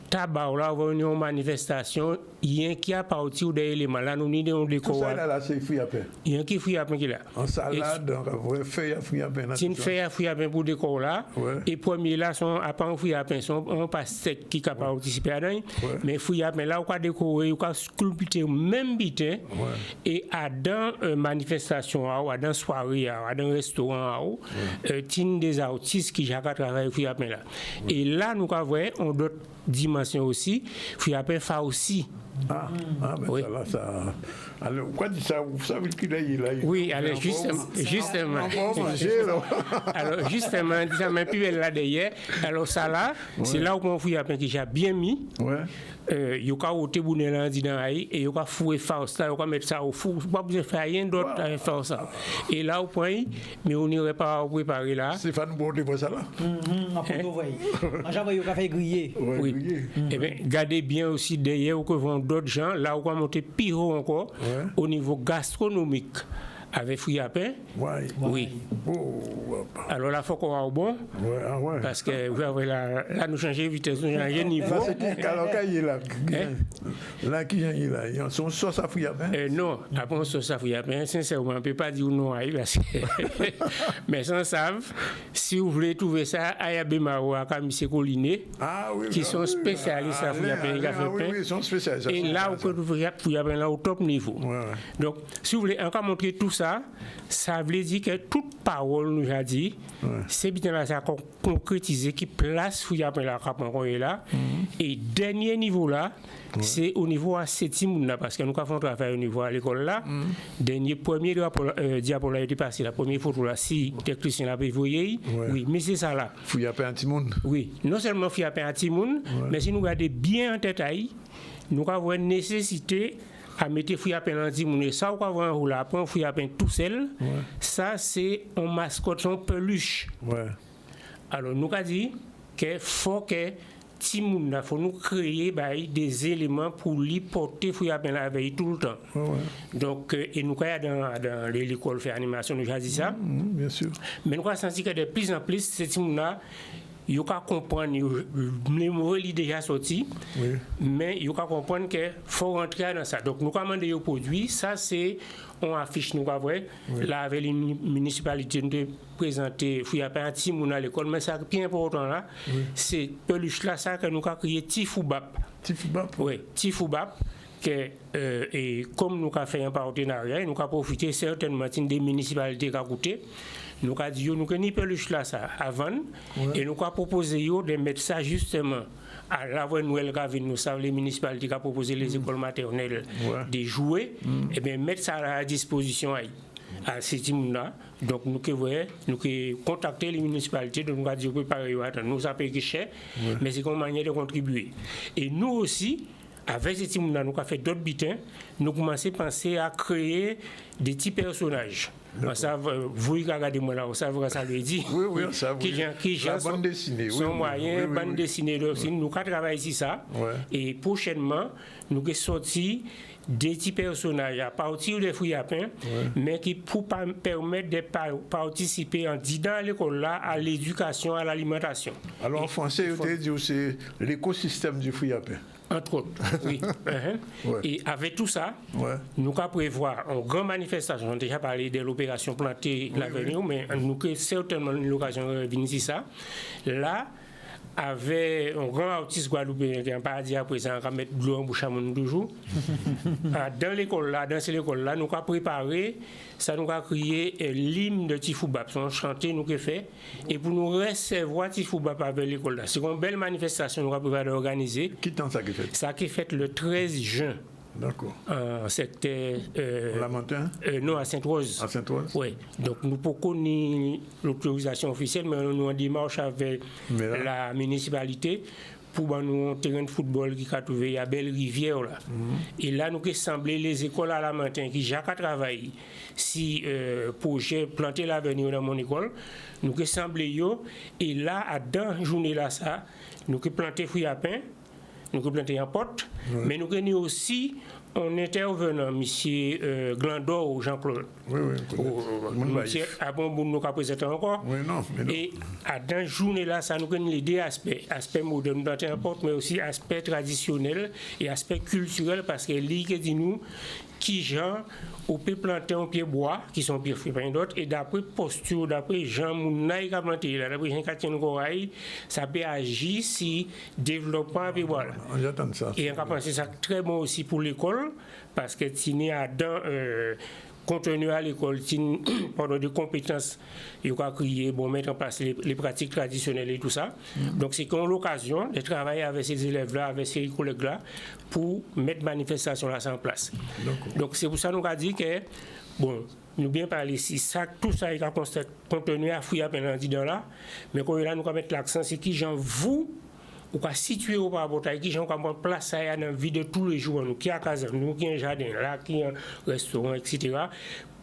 tabac là va une manifestation il y a qui a parti des éléments là nous ni on décore ça là c'est fruits à pain il y a qui fruits à pain qui là en salade donc vrai feuille à fruits à pain c'est une feuille à fruits à pain pour décor là et premier là sont à pas fruits à pain sont on pas sec qui capable participer à dedans mais fruits à pain là on va décorer on va sculpter même bitin et à dans manifestation à dans soirée à dans restaurant tin des artistes qui jacques travailler fruits à pain là et là nous avons on d'autres dimensions aussi fruits à pain fa aussi. Ben oui. Ça. Alors, quoi dit ça? Vous savez qu'il est là? Oui, alors justement. Alors, justement, ça m'a pu là d'ailleurs. Alors, ça là, c'est là où on fouille à peine qui j'ai bien mis. Il y a ôté bonnet là dedans et il y a foué force là, il y a mettre ça au four, pas besoin de faire rien d'autre avec force ça. Et là au point, mais on n'irait pas préparer là. Stéphane Bordé pour ça là. J'avais eu café grillé. Oui. Et bien, gardez bien aussi derrière que vont d'autres gens là où on va monter pire encore au niveau gastronomique. Avec fruits à pain. Oui. Alors là, il faut qu'on va au bon. Parce que là, nous changeons de vitesse, nous changeons de niveau. Alors, là, qui est là? Ils sont sauce à fruits à pain? Non, après on sauce à fruits à pain, sincèrement, on ne peut pas dire non. Parce que mais sans savent, si vous voulez trouver ça, à Yabemaro, à Kamise Colliné, qui sont spécialistes à fruits à pain. Oui, ils sont spécialistes. Et là, on peut trouver fruits à pain là au top niveau. Donc, si vous voulez encore montrer tout ça, ça veut dire que toute parole nous a dit, c'est bien là ça concrétiser qui place fouille après la capon est là. Et dernier niveau là, c'est au niveau à septième là parce que nous avons travaillé au niveau à l'école là. Dernier premier diapo été passé la première photo là si technicien l'a voyé. Oui, mais c'est ça là. Fouille après un petit monde. Oui, non seulement fouille après un petit monde, mais si nous regardons bien en détail, nous avons une nécessité à mettre fruits à pain dans le ça ou avoir un roule à prendre fruits à pain tout seul ça c'est un mascotte son peluche alors nous a dit que faut que Timoun faut nous créer des éléments pour lui porter fruits à pain la veille tout le temps donc et nous dans l'école fait animation nous a dit ça bien sûr mais nous a senti que de plus en plus ces Timoun là il faut comprendre les mots sont déjà sortis mais il faut comprendre que faut rentrer dans ça donc nous commander les produits ça c'est on affiche nous voir là avec les municipalités de présenter fouille à pain petit moun à l'école mais ça bien important là c'est peluche là ça que nous a créé Tifoubap que, et comme nous avons fait un partenariat, nous avons profité certainement des municipalités qui ont coûté. Nous avons dit, nous avons peluche là ça avant, et nous avons proposé de mettre ça justement à la nouvelle Gavin, nous savons les municipalités qui ont proposé les écoles maternelles de jouer, et bien mettre ça à la disposition à ces teams-là. Donc nous avons contacté les municipalités, nous avons dit, nous avons payé cher, mais c'est une manière de contribuer. Et nous aussi, avec ces teams-là, nous avons fait d'autres bitins, nous commençons à penser à créer des petits personnages. Vous regardez moi là, vous savez ce que ça veut dire. Oui, ça veut dire. La bande dessinée. Son moyen, bande dessinée. Nous avons travaillé ici ça. Et prochainement, nous allons sortir des petits personnages à partir des fruits à pain, mais qui pour permettre de participer en disant à l'école là à l'éducation, à l'alimentation. Alors en français, c'est l'écosystème du fruit à pain. Entre autres, oui. Et avec tout ça, nous allons prévoir une grande manifestation. On a déjà parlé de l'opération Planter l'avenir, mais nous avons certainement l'occasion de revenir sur ça. Là, avec un grand artiste guadeloupéen qui n'a pas dit à présent, on va mettre de l'eau en bouche à mon toujours. Dans l'école là, dans cette école là, nous avons préparé, ça nous a créé l'hymne de Tifoubab. C'est un chantier nous avons fait. Et pour nous recevoir Tifoubab avec l'école là, c'est une belle manifestation nous avons prévu d'organiser. Qui temps ça qui est fait? Ça qui est fait le 13 juin. D'accord. En secteur. Lamentin? Non, à Sainte-Rose. À Sainte-Rose? Oui. Donc, nous ne pouvons ni l'autorisation officielle, mais nous en démarche avec la municipalité pour nous un terrain de football qui a trouvé à Belle-Rivière. Là. Et là, nous avons semblé les écoles à Lamentin qui déjà travaillé si projet Planter l'avenir dans mon école. Nous avons semblé et là, dans la journée là, ça, nous avons planté fruits à pain. Nous avons planté en porte, mais nous avons aussi un intervenant, M. Glandor Jean-Claude. Monsieur Abon nous avons présenté encore. Et dans la journée là, ça nous avons les deux aspects. Aspect moderne, nous planté en porte, mais aussi aspect traditionnel et aspect culturel, parce que l'île dit nous qui gens on peut planter un pied bois qui sont pieds fruits pas d'autres et d'après posture d'après Jean Mounay qui a planté là d'après Jean Catherine Corail ça peut agir si développement puis voilà. J'attends ça. Et on a pensé ça très bon aussi pour l'école parce que il y a dans contenu à l'école pendant des compétences il va créer bon mettre en place les pratiques traditionnelles et tout ça. Donc c'est qu'on l'occasion de travailler avec ces élèves là avec ces collègues là pour mettre manifestation là en place. Donc c'est pour ça nous a dit que bon nous bien parler si ça tout ça il a contenu à fouiller à peine dans là mais quand là nous va mettre l'accent c'est qui gens vous ou pas situé au par bataille qui gens prendre place ça dans la vie de tous les jours nous qui a casa nous qui un jardin là qui un restaurant etc.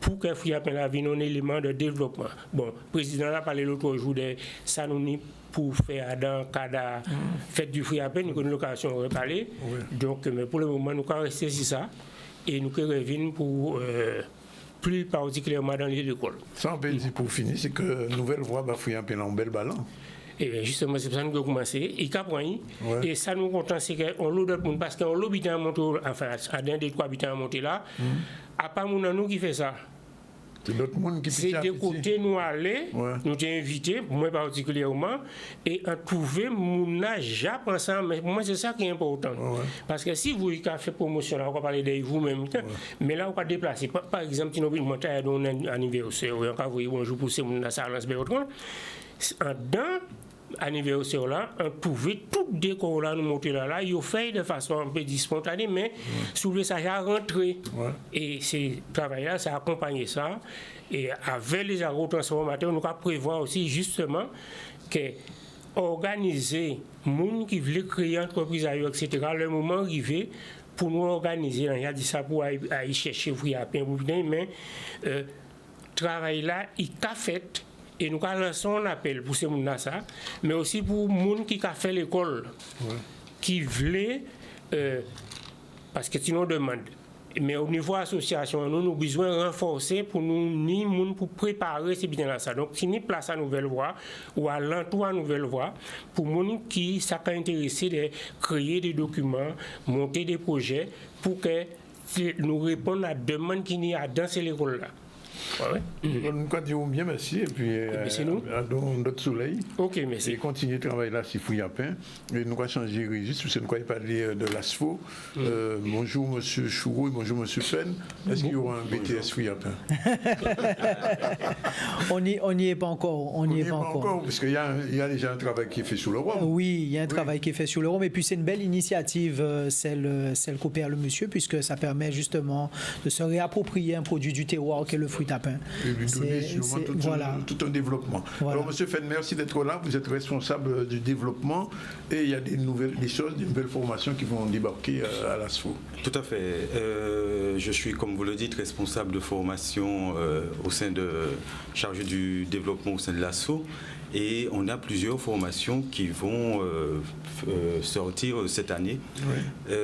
pour que fouiller à peine la vie un élément de développement. Bon président a parlé l'autre jour de ça nous pour faire dans cadre fête du fruit à peine nous avons l'occasion de parler donc mais pour le moment nous allons rester sur ça et nous revenons pour plus particulièrement dans les écoles. Ça on peut dire pour finir c'est que nouvelle voie va fouiller un peu en bel ballon. Et justement, c'est pour ça que nous avons commencé. Et ça nous content, c'est qu'on loue d'autres monde parce qu'on loue habitant à monter, enfin, à d'un des trois habitants à monter là, à part nous qui fait ça. C'est d'autres monde qui c'est de côté nous aller, nous t'ai invité, moi particulièrement, et à trouver mon âge ensemble. Mais pour moi, c'est ça qui est important. Parce que si vous avez fait promotion, là, on va parler de vous-même, mais là, on va déplacer. Par exemple, si nous voulons monter à un anniversaire, on va vous dire bonjour pour ces gens à Lance Bertrand. Dans anniversaire là, on pouvait tout décor là nous monter là, il fait de façon un peu spontanée, mais soulever ça à rentrer. Et ces travail là, ça accompagné ça. Et avec les agrotransformateurs, nous avons prévoir aussi justement que organiser gens qui veulent créer entreprise ailleurs, etc. Le moment arrivé pour nous organiser, il y a dit ça pour aller chercher fruits à pain, mais travail là, il a fait. Et nous avons lancé un appel pour ces gens-là, mais aussi pour les gens qui ont fait l'école, qui veulent, parce que sinon on demande. Mais au niveau association, nous avons besoin de renforcer pour nous pour préparer ces biens-là. Donc, si nous place à Nouvelle Voie ou à l'entour à Nouvelle Voie, pour les gens qui sont intéressés de créer des documents, monter des projets, pour que nous répondions à la demande qu'il y a dans ces écoles-là. Nous disons bien merci et puis notre soleil. Ok, merci. Et continuer de travailler là si Fouillapin. Et nous allons changer de registre parce que nous allons parler de l'ASFO. Bonjour monsieur Chourou et bonjour monsieur Pen. Est-ce qu'il y aura un BTS Fouillapin? On n'y est pas encore. On n'y est pas encore. Parce qu'il y a déjà un travail qui est fait sur le Rhum. Oui, il y a un travail qui est fait sur le Rhum. Et puis c'est une belle initiative, celle qu'opère le monsieur, puisque ça permet justement de se réapproprier un produit du terroir qu'est le fruit à pain. Et lui donner tout un développement. Voilà. Alors monsieur Fen, merci d'être là. Vous êtes responsable du développement et il y a des nouvelles formations qui vont débarquer à l'ASFO. Tout à fait. Je suis, comme vous le dites, responsable de formation au sein chargé du développement au sein de l'ASFO. Et on a plusieurs formations qui vont sortir cette année. Oui.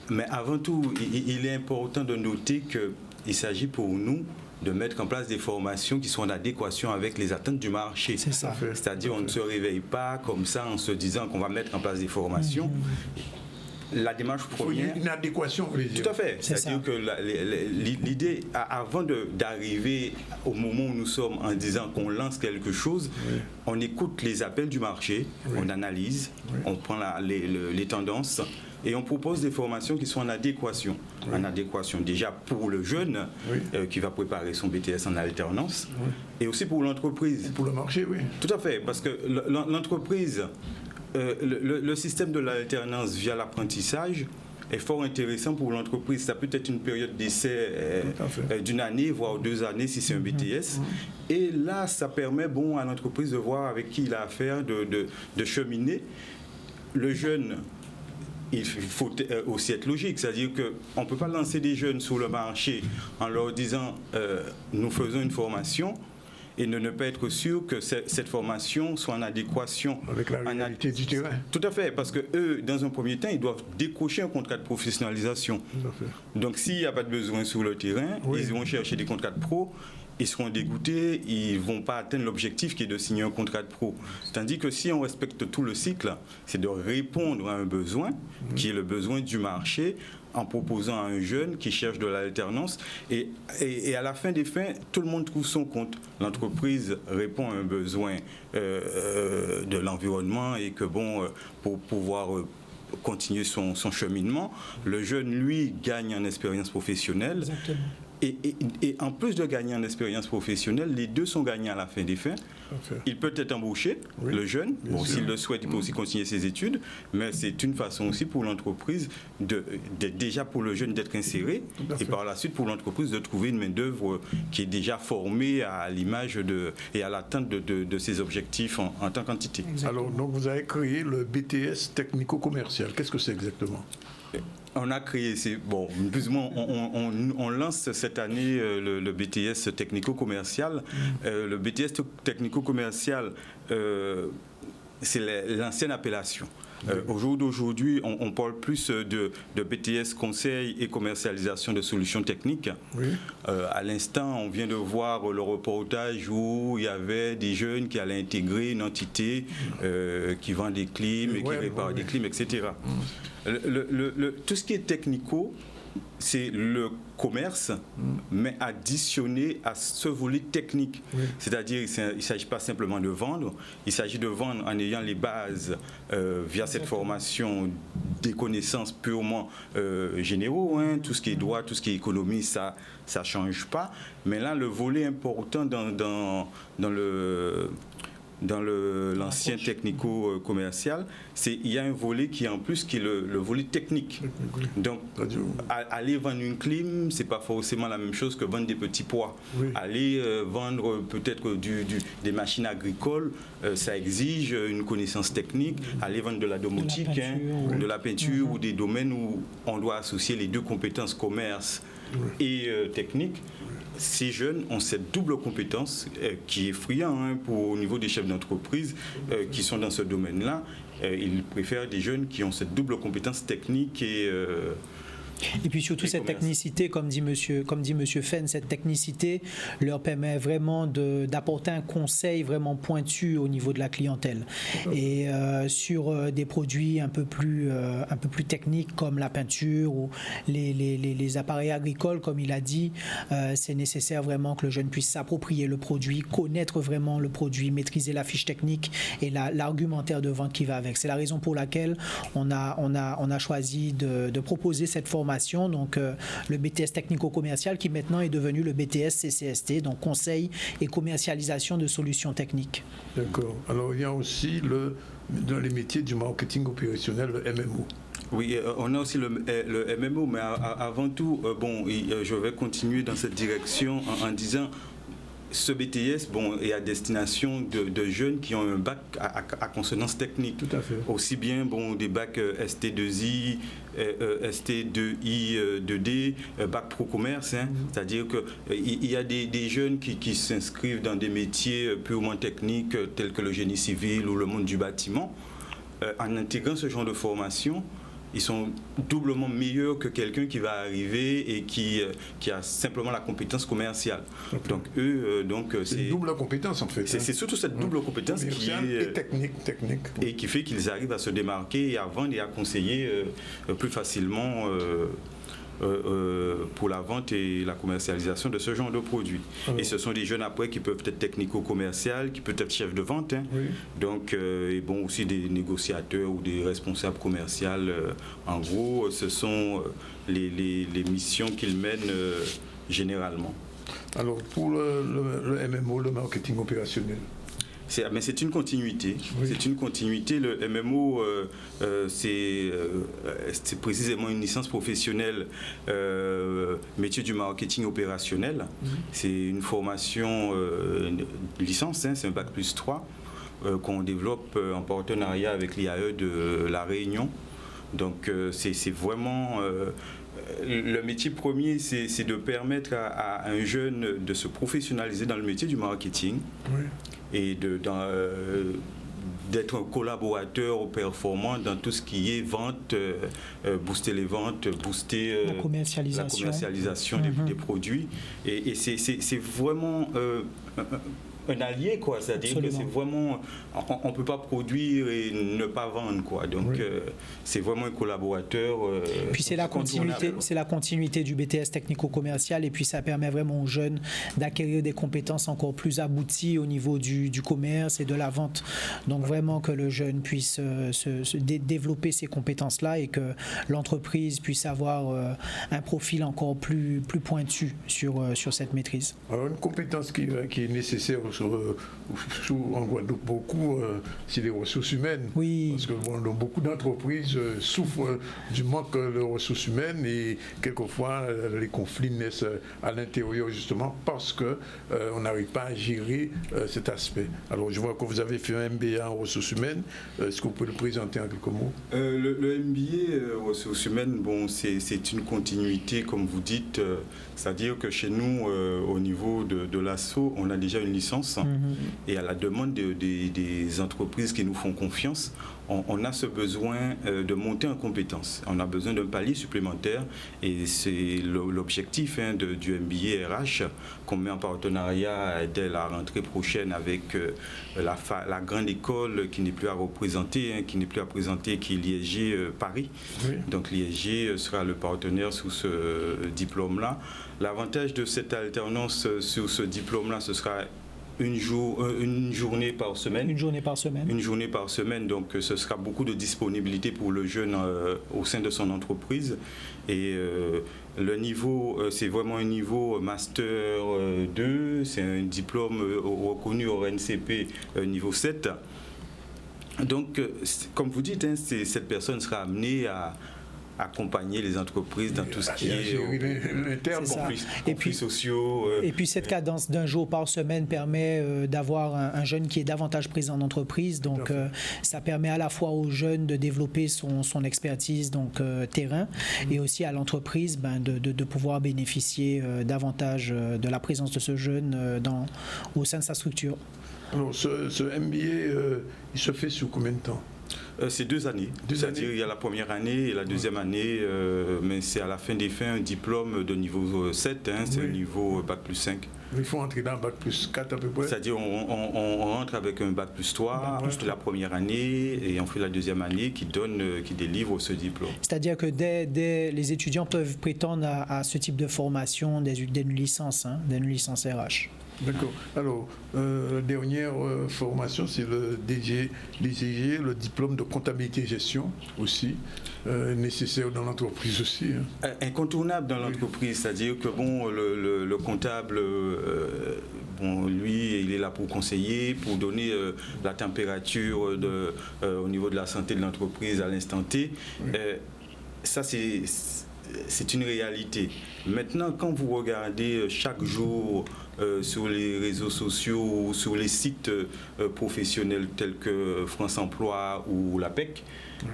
Mais avant tout, il est important de noter qu'il s'agit pour nous de mettre en place des formations qui sont en adéquation avec les attentes du marché. C'est ça. C'est-à-dire on ne se réveille pas comme ça en se disant qu'on va mettre en place des formations. La démarche première... Il y a une adéquation, vous voulez dire. Tout à fait. C'est-à-dire que l'idée, avant d'arriver au moment où nous sommes en disant qu'on lance quelque chose, on écoute les appels du marché, on analyse, on prend les tendances et on propose des formations qui sont en adéquation. En adéquation déjà pour le jeune qui va préparer son BTS en alternance et aussi pour l'entreprise. Pour le marché, oui. Tout à fait, parce que l'entreprise... Le système de l'alternance via l'apprentissage est fort intéressant pour l'entreprise. Ça peut être une période d'essai d'une année, voire 2 années si c'est un BTS. Et là, ça permet à l'entreprise de voir avec qui il a affaire, de cheminer. Le jeune, il faut aussi être logique, c'est-à-dire qu'on ne peut pas lancer des jeunes sur le marché en leur disant nous faisons une formation et ne pas être sûr que cette formation soit en adéquation avec la réalité du terrain. Tout à fait, parce que eux, dans un premier temps, ils doivent décrocher un contrat de professionnalisation. Tout à fait. Donc s'il n'y a pas de besoin sur le terrain, ils vont chercher des contrats de pro, ils seront dégoûtés, ils ne vont pas atteindre l'objectif qui est de signer un contrat de pro. Tandis que si on respecte tout le cycle, c'est de répondre à un besoin, qui est le besoin du marché, en proposant à un jeune qui cherche de l'alternance et à la fin des fins, tout le monde trouve son compte. L'entreprise répond à un besoin de l'environnement et que pour pouvoir continuer son cheminement, le jeune, lui, gagne en expérience professionnelle. Exactement. Et en plus de gagner en expérience professionnelle, les deux sont gagnants à la fin des fins. Il peut être embauché, le jeune. S'il le souhaite, il peut aussi continuer ses études. Mais c'est une façon aussi pour l'entreprise, déjà pour le jeune d'être inséré, et par la suite pour l'entreprise de trouver une main-d'œuvre qui est déjà formée à l'image et à l'atteinte de ses objectifs en tant qu'entité. Alors, donc vous avez créé le BTS technico-commercial. Qu'est-ce que c'est exactement ? On a créé, plus ou moins, on lance cette année le BTS technico-commercial. Le BTS technico-commercial, c'est l'ancienne appellation. Au jour d'aujourd'hui, on parle plus de BTS conseil et commercialisation de solutions techniques. À l'instant, on vient de voir le reportage où il y avait des jeunes qui allaient intégrer une entité qui vend des clims et qui répare des clims, etc. Tout ce qui est technico, c'est le commerce, mais additionné à ce volet technique. C'est-à-dire qu'il ne s'agit pas simplement de vendre, il s'agit de vendre en ayant les bases via cette formation des connaissances purement généraux, tout ce qui est droit, tout ce qui est économie, ça ne change pas. Mais là, le volet important dans l'ancien technico-commercial, il y a un volet qui est en plus qui est le volet technique. Donc, aller vendre une clim, c'est pas forcément la même chose que vendre des petits pois. Aller vendre peut-être des machines agricoles, ça exige une connaissance technique. Aller vendre de la domotique, de la peinture ou des domaines où on doit associer les deux compétences commerce et technique. Ces jeunes ont cette double compétence qui est friand au niveau des chefs d'entreprise qui sont dans ce domaine-là. Ils préfèrent des jeunes qui ont cette double compétence technique Et puis surtout cette technicité, comme dit Monsieur Fenn, cette technicité leur permet vraiment d'apporter un conseil vraiment pointu au niveau de la clientèle. Et sur des produits un peu plus techniques comme la peinture ou les appareils agricoles, comme il a dit, c'est nécessaire vraiment que le jeune puisse s'approprier le produit, connaître vraiment le produit, maîtriser la fiche technique et l'argumentaire de vente qui va avec. C'est la raison pour laquelle on a choisi de proposer cette formation, donc le BTS technico-commercial qui maintenant est devenu le BTS CCST, donc conseil et commercialisation de solutions techniques. D'accord. Alors il y a aussi dans les métiers du marketing opérationnel, le MMO. Oui, on a aussi le MMO, mais avant tout, je vais continuer dans cette direction en disant ce BTS est à destination de jeunes qui ont un bac à consonance technique. Tout à fait. Aussi bien des bacs ST2I, ST2I, 2D, bac pro commerce. C'est-à-dire qu'il y a des jeunes qui s'inscrivent dans des métiers purement techniques tels que le génie civil ou le monde du bâtiment. En intégrant ce genre de formation, ils sont doublement meilleurs que quelqu'un qui va arriver et qui a simplement la compétence commerciale. Okay. Donc eux, c'est une double compétence en fait. C'est surtout cette double compétence qui est et technique. Et qui fait qu'ils arrivent à se démarquer et à vendre et à conseiller plus facilement pour la vente et la commercialisation de ce genre de produits. Et ce sont des jeunes après qui peuvent être technico-commerciaux, qui peuvent être chefs de vente, donc aussi des négociateurs ou des responsables commerciaux. En gros, ce sont les missions qu'ils mènent généralement. Alors pour le MMO, le marketing opérationnel, c'est une continuité. Oui. C'est une continuité. Le MMO, c'est précisément une licence professionnelle métier du marketing opérationnel. C'est une formation licence, c'est un bac plus 3 qu'on développe en partenariat avec l'IAE de La Réunion. Donc c'est vraiment... le métier premier, c'est de permettre à un jeune de se professionnaliser dans le métier du marketing. Oui. Et d'être un collaborateur performant dans tout ce qui est vente, booster les ventes, booster la commercialisation des produits. Et c'est vraiment un allié, quoi. C'est-à-dire que c'est vraiment... On ne peut pas produire et ne pas vendre, quoi. Donc, c'est vraiment un collaborateur. Puis c'est la continuité du BTS technico-commercial et puis ça permet vraiment aux jeunes d'acquérir des compétences encore plus abouties au niveau du commerce et de la vente. Donc, vraiment que le jeune puisse développer ces compétences-là et que l'entreprise puisse avoir un profil encore plus pointu sur cette maîtrise. Alors, une compétence qui est nécessaire en Guadeloupe beaucoup, c'est les ressources humaines. Oui. Parce que beaucoup d'entreprises souffrent du manque de ressources humaines et quelquefois les conflits naissent à l'intérieur justement parce qu'on n'arrive pas à gérer cet aspect. Alors je vois que vous avez fait un MBA en ressources humaines. Est-ce que vous pouvez le présenter en quelques mots? Le MBA ressources humaines, c'est une continuité comme vous dites. C'est-à-dire que chez nous, au niveau de l'ASSO, on a déjà une licence. Et à la demande des entreprises qui nous font confiance, on a ce besoin de monter en compétences. On a besoin d'un palier supplémentaire et c'est l'objectif du MBA RH qu'on met en partenariat dès la rentrée prochaine avec la grande école qui n'est plus à représenter, qui est l'ISG Paris. Oui. Donc l'ISG sera le partenaire sous ce diplôme-là. L'avantage de cette alternance sur ce diplôme-là, ce sera une journée par semaine. Une journée par semaine, donc ce sera beaucoup de disponibilité pour le jeune au sein de son entreprise. Et le niveau, c'est vraiment un niveau Master 2, c'est un diplôme reconnu au RNCP niveau 7. Donc, comme vous dites, cette personne sera amenée à accompagner les entreprises dans tout ce qui est conflits sociaux. Et puis cette cadence d'un jour par semaine permet d'avoir un jeune qui est davantage présent en entreprise. Donc ça permet à la fois aux jeunes de développer son expertise terrain et aussi à l'entreprise de pouvoir bénéficier davantage de la présence de ce jeune au sein de sa structure. Alors ce MBA, il se fait sur combien de temps? C'est 2 années. C'est-à-dire il y a la première année et la deuxième année, mais c'est à la fin des fins un diplôme de niveau 7, c'est un niveau Bac plus 5. Il faut entrer dans Bac plus 4 à peu près. C'est-à-dire on rentre avec un Bac plus 3 la première année et on fait la deuxième année qui délivre ce diplôme. C'est-à-dire que les étudiants peuvent prétendre à ce type de formation d'une licence RH. D'accord. Alors, la dernière formation, c'est le DCG, le diplôme de comptabilité et gestion aussi, nécessaire dans l'entreprise aussi. Incontournable dans l'entreprise, c'est-à-dire que le comptable, lui, il est là pour conseiller, pour donner la température au niveau de la santé de l'entreprise à l'instant T. Ça, c'est une réalité. Maintenant, quand vous regardez chaque jour sur les réseaux sociaux ou sur les sites professionnels tels que France Emploi ou l'APEC,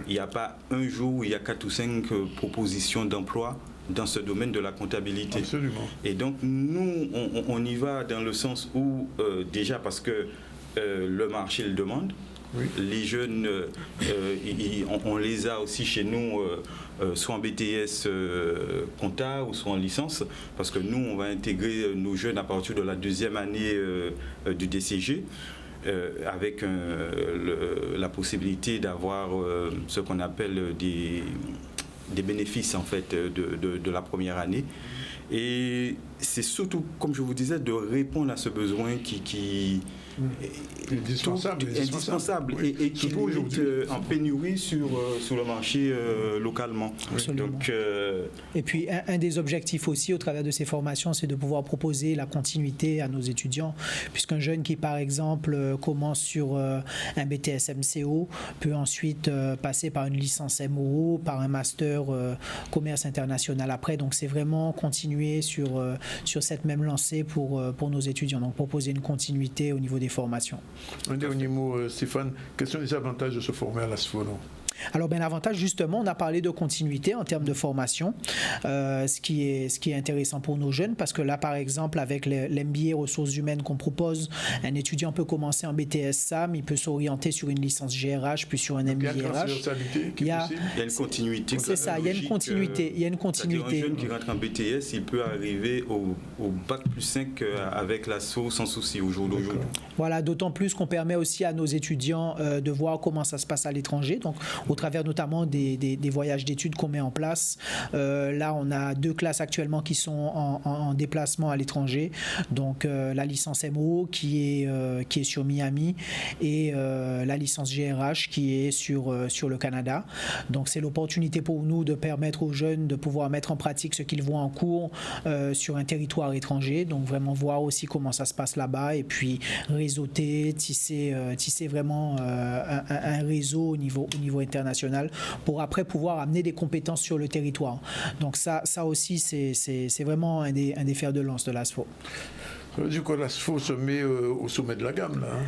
il n'y a pas un jour où il y a 4 ou 5 propositions d'emploi dans ce domaine de la comptabilité. Absolument. Et donc, nous, on y va dans le sens où, déjà parce que le marché le demande, les jeunes, on les a aussi chez nous, soit en BTS compta ou soit en licence, parce que nous, on va intégrer nos jeunes à partir de la 2e année du DCG, avec la possibilité d'avoir ce qu'on appelle des bénéfices en fait de la première année. Et c'est surtout, comme je vous disais, de répondre à ce besoin qui indispensable et qui est en pénurie sur le marché localement. Donc, et puis un des objectifs aussi au travers de ces formations, c'est de pouvoir proposer la continuité à nos étudiants, puisqu'un jeune qui par exemple commence sur un BTS MCO peut ensuite passer par une licence MOO, par un master commerce international après. Donc c'est vraiment continuer sur cette même lancée pour nos étudiants, donc proposer une continuité au niveau des formations. Un dernier mot, Stéphane, quels sont les avantages de se former à l'ASFO? Alors, l'avantage, justement, on a parlé de continuité en termes de formation, ce qui est intéressant pour nos jeunes, parce que là, par exemple, avec l'MBA ressources humaines qu'on propose, un étudiant peut commencer en BTS SAM, il peut s'orienter sur une licence GRH, puis sur un MBA RH. Il y a une continuité. C'est ça, il y a une continuité. Un jeune qui rentre en BTS, il peut arriver au Bac plus 5 avec l'ASFO sans souci au jour d'aujourd'hui. Voilà, d'autant plus qu'on permet aussi à nos étudiants de voir comment ça se passe à l'étranger, donc au travers notamment des voyages d'études qu'on met en place. Là, on a 2 classes actuellement qui sont en déplacement à l'étranger. Donc, la licence MO qui est sur Miami et la licence GRH qui est sur le Canada. Donc, c'est l'opportunité pour nous de permettre aux jeunes de pouvoir mettre en pratique ce qu'ils voient en cours sur un territoire étranger. Donc, vraiment voir aussi comment ça se passe là-bas et puis réseauter, tisser vraiment un réseau au niveau international pour après pouvoir amener des compétences sur le territoire. Donc ça aussi, c'est vraiment un des fers de lance de l'ASFO. Du coup, l'ASFO se met au sommet de la gamme, là.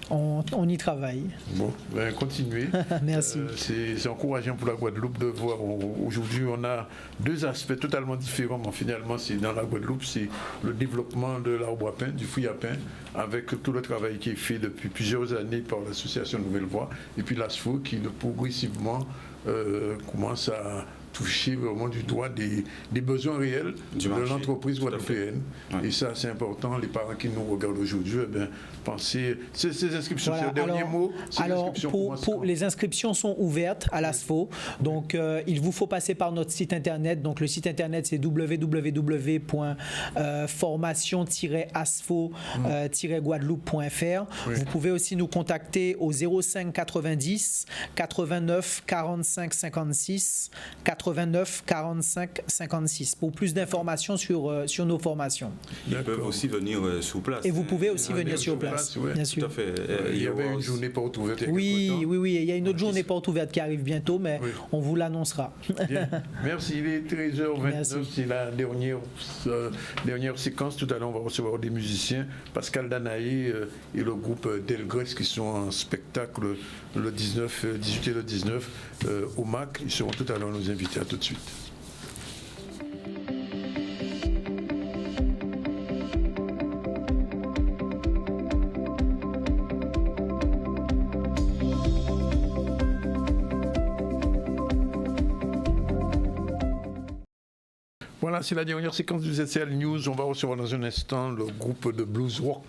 On y travaille. Bon, continuez. Merci. C'est encourageant pour la Guadeloupe de voir. Aujourd'hui, on a 2 aspects totalement différents, mais finalement, c'est dans la Guadeloupe, c'est le développement de l'arbre à pain, du fouille à pain, avec tout le travail qui est fait depuis plusieurs années par l'association Nouvelle Voie, et puis l'ASFO qui progressivement commence à toucher vraiment du doigt des besoins réels de l'entreprise guadeloupéenne. Et ça, c'est important. Les parents qui nous regardent aujourd'hui, pensez... Ces inscriptions, voilà, c'est le dernier mot. Alors, les inscriptions sont ouvertes à l'ASFO. Donc, il vous faut passer par notre site internet. Donc, le site internet, c'est www.formation-asfo-guadeloupe.fr. Vous pouvez aussi nous contacter au 05 90 89 45 56 89 45 56 pour plus d'informations sur nos formations. Ils peuvent aussi venir sur place. Et vous pouvez aussi venir sur place, bien sûr. Tout à fait. Il y avait une journée porte ouverte. Oui, il y a une autre journée porte ouverte qui arrive bientôt, mais on vous l'annoncera. Merci, il est 13h29, c'est la dernière séquence. Tout à l'heure, on va recevoir des musiciens, Pascal Danaé et le groupe Delgrès qui sont en spectacle le 18 et le 19 au MAC. Ils seront tout à l'heure nos invités. À tout de suite. Voilà, c'est la dernière séquence du ZCL News. On va recevoir dans un instant le groupe de blues rock,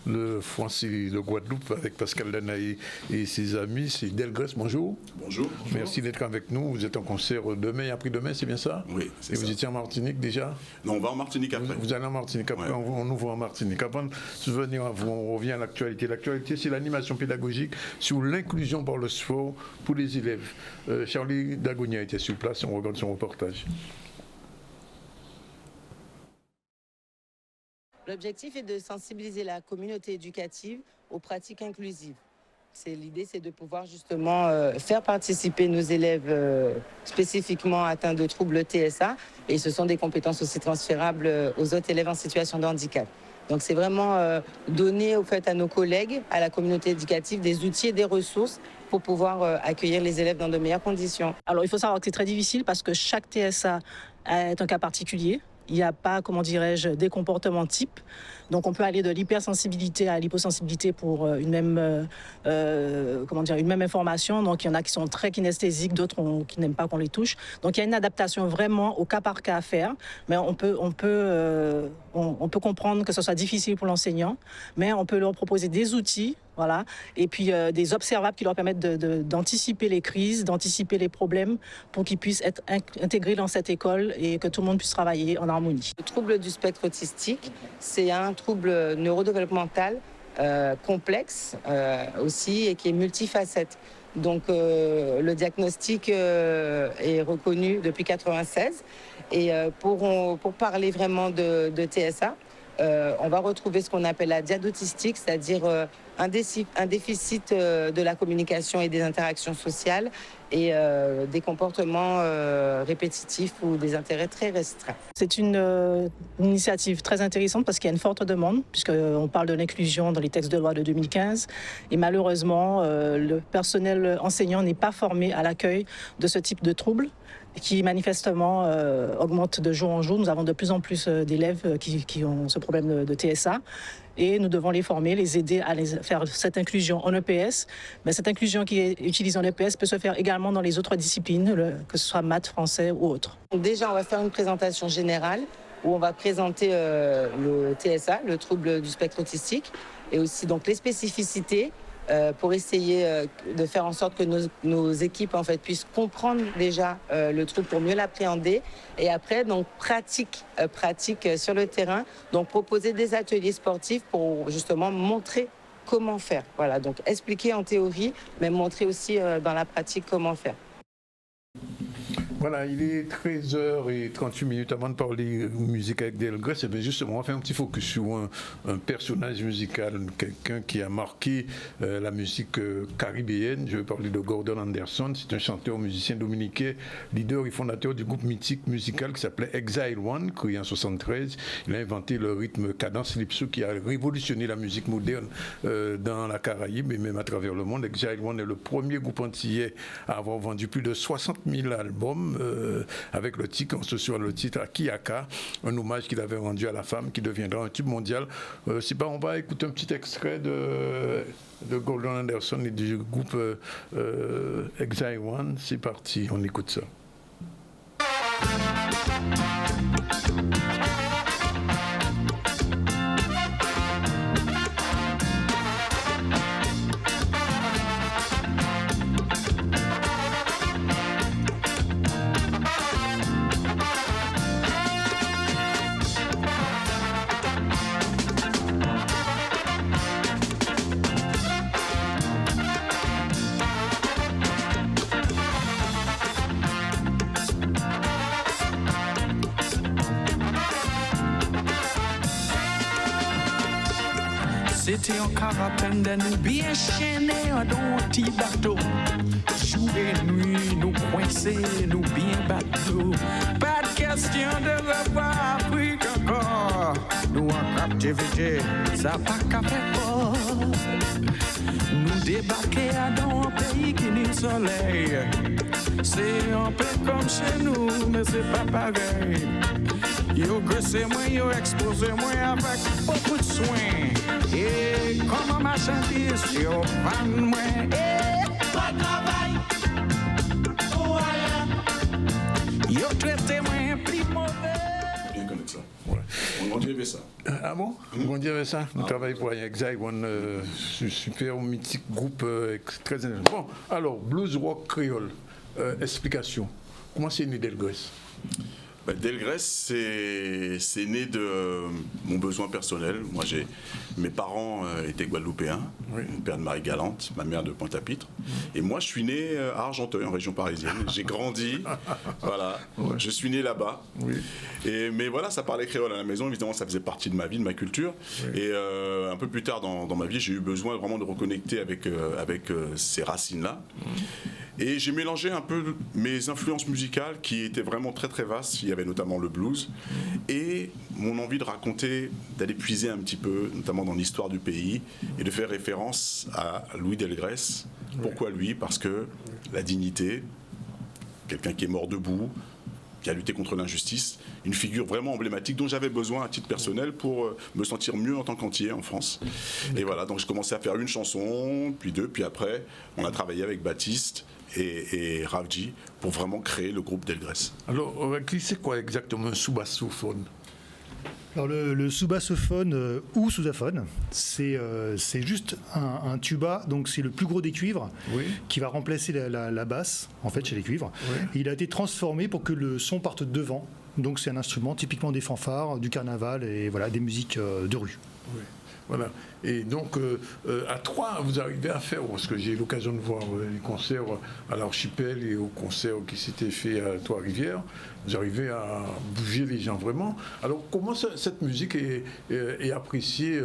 le Francis de Guadeloupe, avec Pascal Danaï et ses amis. C'est Delgrès, bonjour. Bonjour. Merci d'être avec nous. Vous êtes en concert demain et après-demain, c'est bien ça? Oui, c'est ça. Et vous étiez en Martinique déjà? Non, on va en Martinique après. Vous allez en Martinique après, ouais. On nous voit en Martinique. Avant de venir à vous, on revient à l'actualité. L'actualité, c'est l'animation pédagogique sur l'inclusion par le sport pour les élèves. Charlie Dagonia était sur place, on regarde son reportage. L'objectif est de sensibiliser la communauté éducative aux pratiques inclusives. L'idée, c'est de pouvoir justement faire participer nos élèves spécifiquement atteints de troubles TSA. Et ce sont des compétences aussi transférables aux autres élèves en situation de handicap. Donc c'est vraiment donner au fait, à nos collègues, à la communauté éducative, des outils et des ressources pour pouvoir accueillir les élèves dans de meilleures conditions. Alors il faut savoir que c'est très difficile parce que chaque TSA est un cas particulier. Il n'y a pas, comment dirais-je, des comportements types. Donc on peut aller de l'hypersensibilité à l'hyposensibilité pour une même information. Donc il y en a qui sont très kinesthésiques, d'autres qui n'aiment pas qu'on les touche. Donc il y a une adaptation vraiment au cas par cas à faire. Mais on peut comprendre que ce soit difficile pour l'enseignant, mais on peut leur proposer des outils. Voilà. Et puis des observables qui leur permettent d'anticiper les crises, d'anticiper les problèmes pour qu'ils puissent être intégrés dans cette école et que tout le monde puisse travailler en harmonie. Le trouble du spectre autistique, c'est un trouble neurodéveloppemental complexe aussi et qui est multifacette. Donc le diagnostic est reconnu depuis 1996 et pour parler vraiment de TSA, on va retrouver ce qu'on appelle la dyade autistique, c'est-à-dire un déficit de la communication et des interactions sociales et des comportements répétitifs ou des intérêts très restreints. C'est une initiative très intéressante parce qu'il y a une forte demande, puisqu'on parle de l'inclusion dans les textes de loi de 2015. Et malheureusement, le personnel enseignant n'est pas formé à l'accueil de ce type de troubles qui manifestement augmente de jour en jour. Nous avons de plus en plus d'élèves qui ont ce problème de TSA. Et nous devons les former, les aider à faire cette inclusion en EPS. Mais cette inclusion qui est utilisée en EPS peut se faire également dans les autres disciplines, que ce soit maths, français ou autres. Déjà, on va faire une présentation générale où on va présenter le TSA, le trouble du spectre autistique, et aussi donc les spécificités pour essayer de faire en sorte que nos équipes en fait, puissent comprendre déjà le trouble pour mieux l'appréhender. Et après, donc, pratique sur le terrain, donc proposer des ateliers sportifs pour justement montrer comment faire. Voilà, donc expliquer en théorie, mais montrer aussi dans la pratique comment faire. Voilà, il est 13h38 avant de parler musique avec Delgrès. Et bien justement, on va faire un petit focus sur un personnage musical, quelqu'un qui a marqué la musique caribéenne. Je vais parler de Gordon Anderson. C'est un chanteur musicien dominicain, leader et fondateur du groupe mythique musical qui s'appelait Exile One, créé en 1973. Il a inventé le rythme cadence calypso qui a révolutionné la musique moderne dans la Caraïbe et même à travers le monde. Exile One est le premier groupe antillais à avoir vendu plus de 60 000 albums. Avec le titre Akiaka, un hommage qu'il avait rendu à la femme qui deviendra un tube mondial. On va écouter un petit extrait de Gordon Anderson et du groupe Exile One. C'est parti, on écoute ça. C'était en carapène de nous bien chaînés dans un petit bateau. Jour et nuit, nous coincés, nous bien bateau. Pas de question de revoir Afrique encore. Nous en captivité, ça pas qu'à faire fort. Nous débarquer dans un pays qui n'est soleil. C'est un peu comme chez nous, mais c'est pas pareil. Yo graissez moi, yo exposez moi avec beaucoup de soin. Et comme un marchandise, yo prend moi. Pas de travail, voilà. Yo traitez moi plus mauvais. On dirait ça. Ah bon? On dirait ça. On travaille pour Hexagon, super mythique groupe très intéressant. Bon, alors, blues rock créole, explication. Comment c'est né Delgrès? Delgrès, c'est né de mon besoin personnel. Moi, mes parents étaient guadeloupéens, mon père de Marie-Galante, ma mère de Pointe-à-Pitre. Et moi, je suis né à Argenteuil, en région parisienne. J'ai grandi, voilà. Ouais. Je suis né là-bas. Oui. Mais voilà, ça parlait créole à la maison. Évidemment, ça faisait partie de ma vie, de ma culture. Oui. Et un peu plus tard dans ma vie, j'ai eu besoin vraiment de reconnecter avec ces racines-là. Et j'ai mélangé un peu mes influences musicales qui étaient vraiment très très vastes. Il y avait notamment le blues et mon envie de raconter, d'aller puiser un petit peu, notamment dans l'histoire du pays et de faire référence à Louis Delgrès. Pourquoi lui? Parce que la dignité, quelqu'un qui est mort debout, qui a lutté contre l'injustice, une figure vraiment emblématique dont j'avais besoin à titre personnel pour me sentir mieux en tant qu'entier en France. Et voilà, donc j'ai commencé à faire une chanson, puis deux, puis après on a travaillé avec Baptiste et Ravji pour vraiment créer le groupe Delgrès. Alors, c'est quoi exactement un sous-bassophone? Alors le sous-bassophone ou sousaphone, c'est juste un tuba, donc c'est le plus gros des cuivres, qui va remplacer la basse en fait chez les cuivres. Et il a été transformé pour que le son parte devant. Donc c'est un instrument typiquement des fanfares, du carnaval et voilà des musiques de rue. Oui. Voilà. Et donc, à Troyes, vous arrivez à faire, parce que j'ai eu l'occasion de voir les concerts à l'Archipel et aux concerts qui s'étaient faits à Trois-Rivières, vous arrivez à bouger les gens vraiment. Alors, comment cette musique est appréciée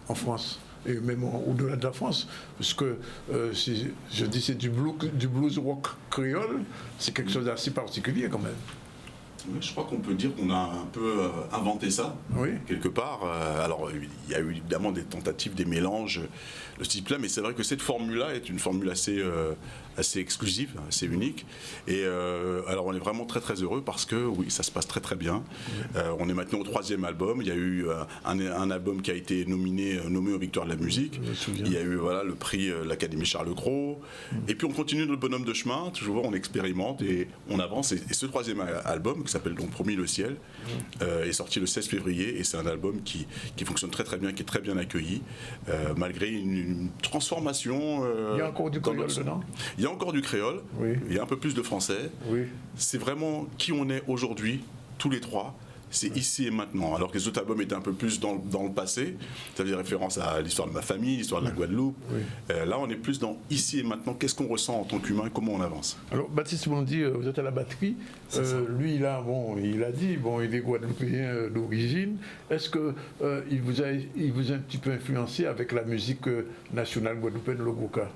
en France et même au-delà de la France? Parce que, je dis, c'est du blues rock créole, c'est quelque chose d'assez particulier quand même. Je crois qu'on peut dire qu'on a un peu inventé ça, quelque part. Alors, il y a eu évidemment des tentatives, des mélanges de ce type-là, mais c'est vrai que cette formule-là est une formule assez exclusive, assez unique. Et alors, on est vraiment très très heureux parce que, oui, ça se passe très très bien. On est maintenant au 3e album. Il y a eu un album qui a été nommé aux Victoires de la musique. Il y a eu le prix l'Académie Charles Cros. Et puis, on continue notre bonhomme de chemin. Toujours, on expérimente et on avance. Et ce 3e album, qui s'appelle donc Promis le ciel, est sorti le 16 février et c'est un album qui fonctionne très très bien, qui est très bien accueilli, malgré une transformation. Il y a encore du créole dedans? Il y a encore du créole, il y a un peu plus de français. C'est vraiment qui on est aujourd'hui, tous les trois. C'est ici et maintenant. Alors que les autres albums étaient un peu plus dans le passé, ça faisait référence à l'histoire de ma famille, l'histoire de la Guadeloupe. Là, on est plus dans ici et maintenant. Qu'est-ce qu'on ressent en tant qu'humain, comment on avance? Alors, Baptiste Bondy, vous êtes à la batterie. Lui, là, il a dit, il est guadeloupéen d'origine. Est-ce qu'il vous a un petit peu influencé avec la musique nationale guadeloupéenne, le Goka?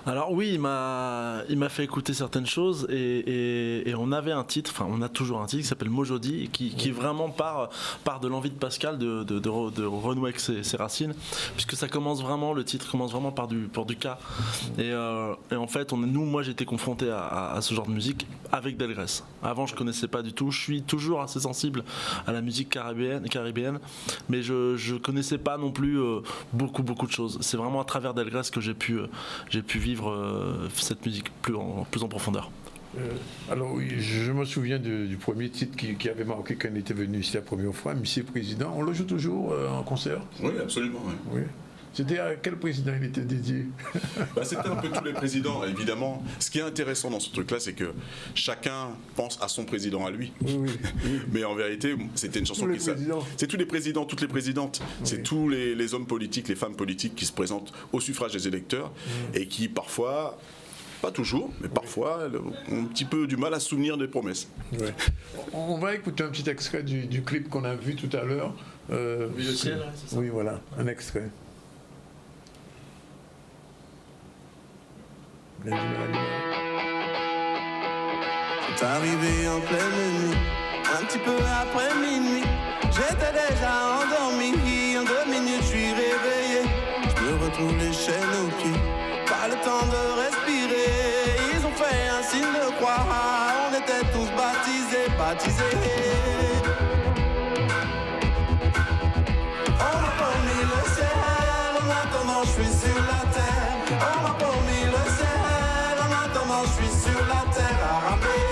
Alors oui, il m'a fait écouter certaines choses et on avait un titre, enfin on a toujours un titre qui s'appelle Mojodi qui vraiment part de l'envie de Pascal de renouer avec ses racines, puisque ça commence vraiment, le titre commence vraiment par du cas et en fait moi j'ai été confronté à ce genre de musique avec Delgrès. Avant je connaissais pas du tout, je suis toujours assez sensible à la musique caribéenne, mais je connaissais pas non plus beaucoup de choses. C'est vraiment à travers Delgrès que j'ai pu vivre cette musique plus en profondeur. Alors oui, je me souviens du premier titre qui avait marqué quand il était venu ici la première fois, Monsieur Président. On le joue toujours en concert? Oui, absolument. Oui. C'était à quel président il était dédié? C'était un peu tous les présidents, évidemment. Ce qui est intéressant dans ce truc-là, c'est que chacun pense à son président à lui. Oui. Mais en vérité, c'était une chanson c'est tous les présidents, toutes les présidentes. C'est tous les hommes politiques, les femmes politiques qui se présentent au suffrage des électeurs et qui parfois, pas toujours, mais parfois, ont un petit peu du mal à se souvenir des promesses. On va écouter un petit extrait du clip qu'on a vu tout à l'heure. Oui, le ciel, c'est ça. Oui, voilà, un extrait. C'est arrivé en pleine nuit, un petit peu après minuit. J'étais déjà endormi, en 2 minutes je suis réveillé. Je me retrouve les chaînes aux pieds, pas le temps de respirer. Ils ont fait un signe de croix, on était tous baptisés. On m'a promis le ciel, en attendant je suis sur la terre. On m'a promis le ciel, en attendant je suis sur la terre à ramer.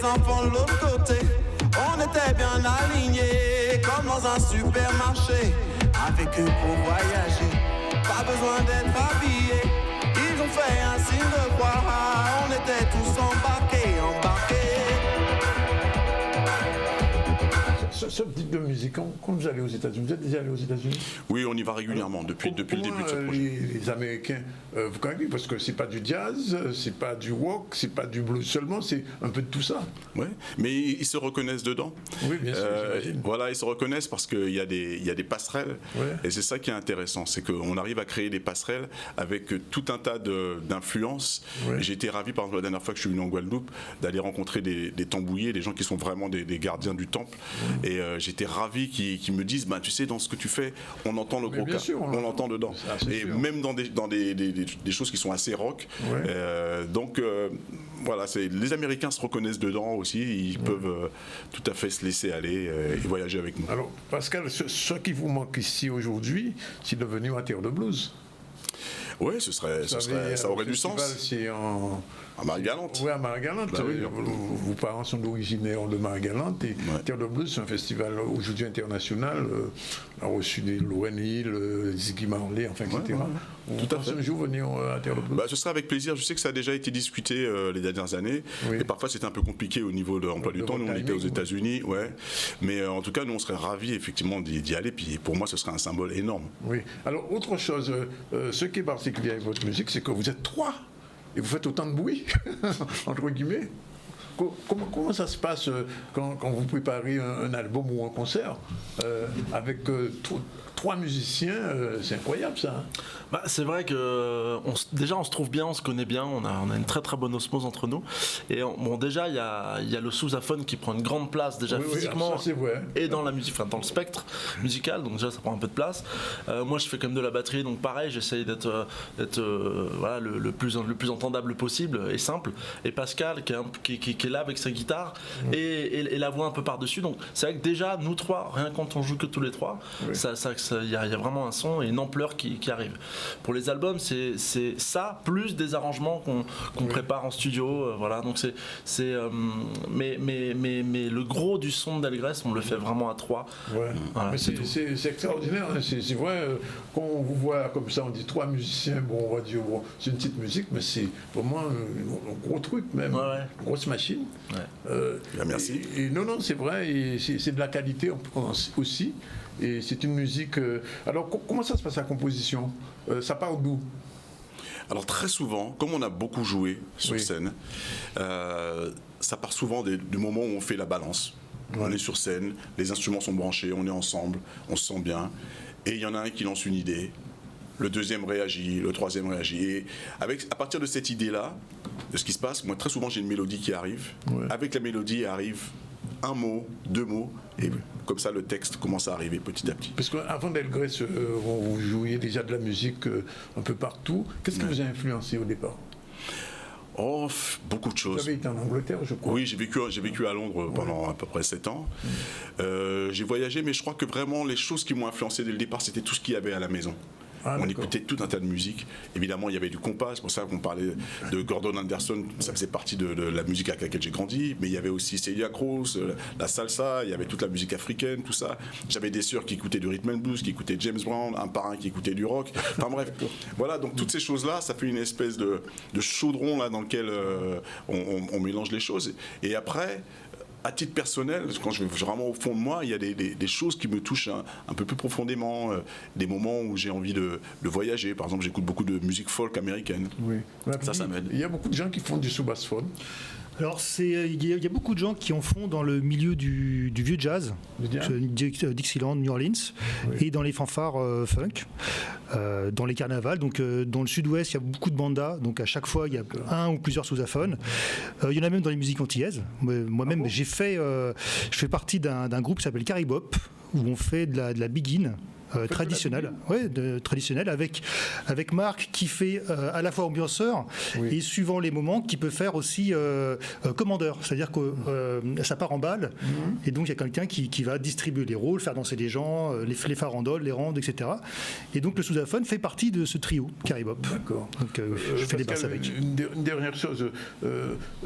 les enfants de l'autre côté. On était bien alignés, comme dans un supermarché. Avec eux pour voyager, pas besoin d'être habillés. Ils ont fait un signe de croix, on était tous embarqués. Ce type de musique, quand vous allez aux États-Unis, vous êtes déjà allé aux États-Unis? Oui, on y va régulièrement depuis le début de ce projet. Les Américains, vous connaissez, parce que c'est pas du jazz, c'est pas du rock, c'est pas du blues seulement, c'est un peu de tout ça. Oui, mais ils se reconnaissent dedans. Oui, bien sûr, j'imagine. Voilà, ils se reconnaissent parce qu'il y a des passerelles. Ouais. Et c'est ça qui est intéressant, c'est qu'on arrive à créer des passerelles avec tout un tas d'influences. Ouais. J'ai été ravi, par exemple, la dernière fois que je suis venu en Guadeloupe, d'aller rencontrer des tambouillés, des gens qui sont vraiment des gardiens du temple. Ouais. Et j'étais ravi qu'ils me disent, tu sais, dans ce que tu fais, on entend le gros cas, on l'entend dedans. Et sûr. Même dans des choses qui sont assez rock. Ouais. Donc, voilà, les Américains se reconnaissent dedans aussi, ils peuvent tout à fait se laisser aller et voyager avec nous. Alors, Pascal, ce qui vous manque ici aujourd'hui, c'est de venir à Terre de Blues. Oui, ça aurait du sens. C'est à Marie-Galante. Oui, à Marie-Galante. Bah, oui. Vos parents sont originaires de Marie-Galante. Et Terre de Blues, c'est un festival aujourd'hui international. On a reçu des Lorraine Hill, Ziggy Marley, enfin, etc. Vous pensez un jour venir à Terre de Blues? Ce sera avec plaisir. Je sais que ça a déjà été discuté les dernières années. Oui. Et parfois, c'était un peu compliqué au niveau de l'emploi du temps. Nous, on était aux États-Unis. Ouais. Mais en tout cas, nous, on serait ravis, effectivement, d'y aller. Puis pour moi, ce serait un symbole énorme. Oui. Alors, autre chose, ce qui est particulier avec votre musique, c'est que vous êtes 3. Et vous faites autant de bruit, entre guillemets. Comment ça se passe quand vous préparez un album ou un concert avec 3 musiciens? C'est incroyable, ça. C'est vrai que déjà on se trouve bien, on se connaît bien, on a une très très bonne osmose entre nous. Et déjà il y a le sousaphone qui prend une grande place déjà physiquement et dans la musique, dans le spectre musical, donc déjà ça prend un peu de place. Moi je fais quand même de la batterie, donc pareil, j'essaye d'être voilà, le plus entendable possible et simple. Et Pascal qui est là avec sa guitare et la voix un peu par-dessus. Donc c'est vrai que déjà nous 3, rien quand on joue que tous les 3, il y a vraiment un son et une ampleur qui arrive. Pour les albums, c'est ça plus des arrangements qu'on prépare en studio, voilà. Donc mais le gros du son d'Elgrès, on le fait vraiment à 3. Ouais. Voilà, c'est extraordinaire. Hein. C'est vrai. Quand on vous voit comme ça, on dit 3 musiciens. Bon, on va dire c'est une petite musique, mais c'est pour moi un gros truc même, une grosse machine. Merci. Non, c'est vrai. Et c'est de la qualité aussi. Et c'est une musique. Alors, comment ça se passe la composition? Ça part d'où? Alors, très souvent, comme on a beaucoup joué sur scène, ça part souvent du moment où on fait la balance. On est sur scène, les instruments sont branchés, on est ensemble, on se sent bien. Et il y en a un qui lance une idée, le deuxième réagit, le troisième réagit. Et à partir de cette idée-là, de ce qui se passe, moi, très souvent, j'ai une mélodie qui arrive. Avec la mélodie arrive un mot, 2 mots, et comme ça le texte commence à arriver petit à petit. Parce qu'avant d'Elgrès, vous jouiez déjà de la musique un peu partout. Qu'est-ce qui vous a influencé au départ? Beaucoup de choses. Vous avez été en Angleterre, je crois. Oui, j'ai vécu à Londres pendant à peu près 7 ans. J'ai voyagé, mais je crois que vraiment les choses qui m'ont influencé dès le départ, c'était tout ce qu'il y avait à la maison. On écoutait tout un tas de musique. Évidemment, il y avait du compas, c'est pour ça qu'on parlait de Gordon Anderson, ça faisait partie de la musique avec laquelle j'ai grandi, mais il y avait aussi Celia Cruz, la salsa, il y avait toute la musique africaine, tout ça. J'avais des sœurs qui écoutaient du rhythm and blues, qui écoutaient James Brown, un parrain qui écoutait du rock. Enfin bref, voilà, donc toutes ces choses-là, ça fait une espèce de chaudron là, dans lequel on mélange les choses. Et après, à titre personnel, quand je vais vraiment au fond de moi, il y a des choses qui me touchent un peu plus profondément, des moments où j'ai envie de voyager. Par exemple, j'écoute beaucoup de musique folk américaine. Oui. Ça m'aide. Il y a beaucoup de gens qui font du soubassphone. Alors, il y a beaucoup de gens qui en font dans le milieu du vieux jazz, Dixieland, New Orleans, et dans les fanfares funk, dans les carnavals. Donc, dans le sud-ouest, il y a beaucoup de bandas. Donc, à chaque fois, il y a un ou plusieurs sousaphones. Il y en a même dans les musiques antillaises. Moi-même, je fais partie d'un groupe qui s'appelle Caribop, où on fait de la biguine. traditionnelle, traditionnelle avec Marc qui fait à la fois ambianceur et suivant les moments qui peut faire aussi commandeur, c'est-à-dire que ça part en balle et donc il y a quelqu'un qui va distribuer les rôles, faire danser les gens, les farandoles, les rondes, etc. Et donc le sousaphone fait partie de ce trio Caribop. D'accord. Donc je fais des basses avec. Une dernière chose,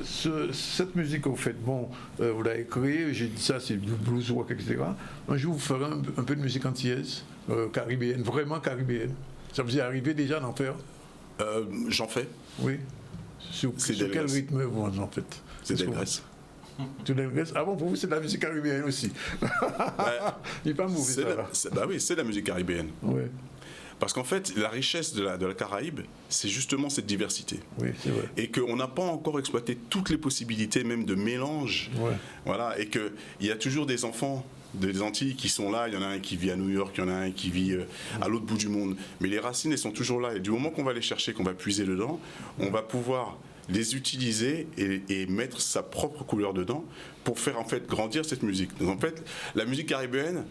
cette musique au fait, bon, vous l'avez créée, j'ai dit ça, c'est du blues rock, etc. Un jour vous ferez un peu de musique antillaise, caribéenne, vraiment caribéenne. Ça vous est arrivé déjà d'en faire? J'en fais. Oui. Sur quel rythme vous en faites? C'est Delgrès. Ah bon, pour vous, c'est de la musique caribéenne aussi. Il n'est pas mauvais, ça. Bah oui, c'est de la musique caribéenne. Oui. Parce qu'en fait, la richesse de la Caraïbe, c'est justement cette diversité. Oui, c'est vrai. Et qu'on n'a pas encore exploité toutes les possibilités, même de mélange. Ouais. Voilà. Et qu'il y a toujours des enfants des Antilles qui sont là. Il y en a un qui vit à New York, il y en a un qui vit à l'autre bout du monde. Mais les racines, elles sont toujours là. Et du moment qu'on va les chercher, qu'on va puiser dedans, on va pouvoir les utiliser et mettre sa propre couleur dedans pour faire en fait grandir cette musique. Donc en fait, la musique caribéenne,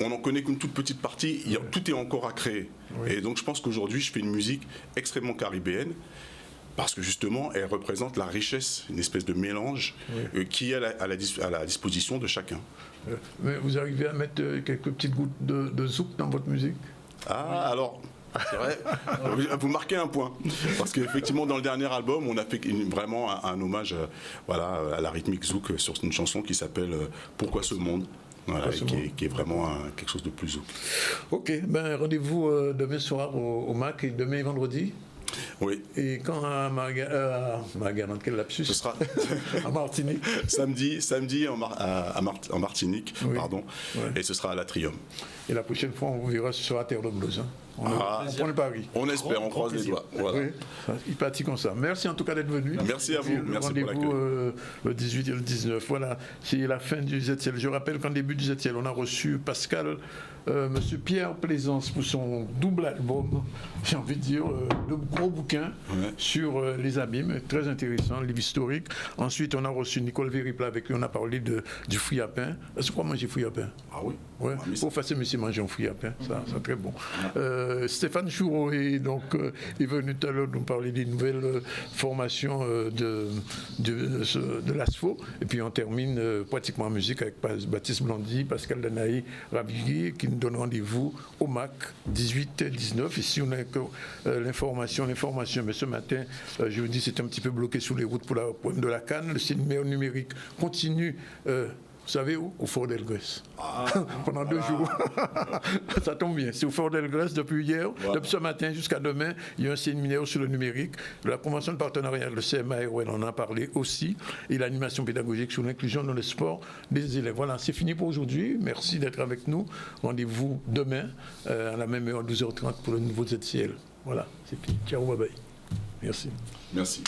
on n'en connaît qu'une toute petite partie, tout est encore à créer. Oui. Et donc je pense qu'aujourd'hui, je fais une musique extrêmement caribéenne parce que justement, elle représente la richesse, une espèce de mélange qui est à la disposition de chacun. Mais vous arrivez à mettre quelques petites gouttes de zouk dans votre musique? Ah, alors... C'est vrai, vous marquez un point. Parce qu'effectivement, dans le dernier album, on a fait vraiment un hommage à la rythmique zouk sur une chanson qui s'appelle Pourquoi ce monde? Voilà, qui est vraiment quelque chose de plus zouk. Ok, ben rendez-vous demain soir au MAC et demain vendredi. Oui. Et quand à Margarante, quel lapsus? Ce sera à Martinique. samedi en Martinique, pardon. Ouais. Et ce sera à l'Atrium. Et la prochaine fois, on vous verra, ce sera Terre de Blues. Hein. On prend le pari. On espère, on croise les doigts. Voilà. Oui, il partit comme ça. Merci en tout cas d'être venu. Merci à vous. Merci pour l'accueil. Le 18 et le 19. Voilà, c'est la fin du ZCL. Je rappelle qu'en début du ZCL, on a reçu Pascal, Monsieur Pierre Plaisance pour son double album, j'ai envie de dire, de gros bouquins sur les abîmes, très intéressant, livre historique. Ensuite, on a reçu Nicole Véripla, avec qui on a parlé du fruit à pain. Est-ce qu'on mange du fruit à pain? Ah oui. Ouais. Pour faire monsieur manger un fruit à pain, ça c'est très bon. Stéphane Choureau est venu tout à l'heure nous parler des nouvelles formations de l'ASFO. Et puis on termine pratiquement en musique avec Baptiste Blondy, Pascal Danaï, Ravigui, qui nous donne rendez-vous au MAC 18-19. Ici on a l'information. Mais ce matin, je vous dis, c'est un petit peu bloqué sur les routes pour le problème de la canne. Le cinéma numérique continue. Vous savez où? Au Fort d'Elgrès. Pendant 2 jours. Ça tombe bien. C'est au Fort d'Elgrès depuis hier. Depuis ce matin jusqu'à demain, il y a un séminaire sur le numérique. La convention de partenariat, le CMA-ROL en a parlé aussi. Et l'animation pédagogique sur l'inclusion dans le sport des élèves. Voilà, c'est fini pour aujourd'hui. Merci d'être avec nous. Rendez-vous demain à la même heure, 12h30 pour le nouveau ZCL. Voilà, c'est fini. Ciao, bye bye. Merci. Merci.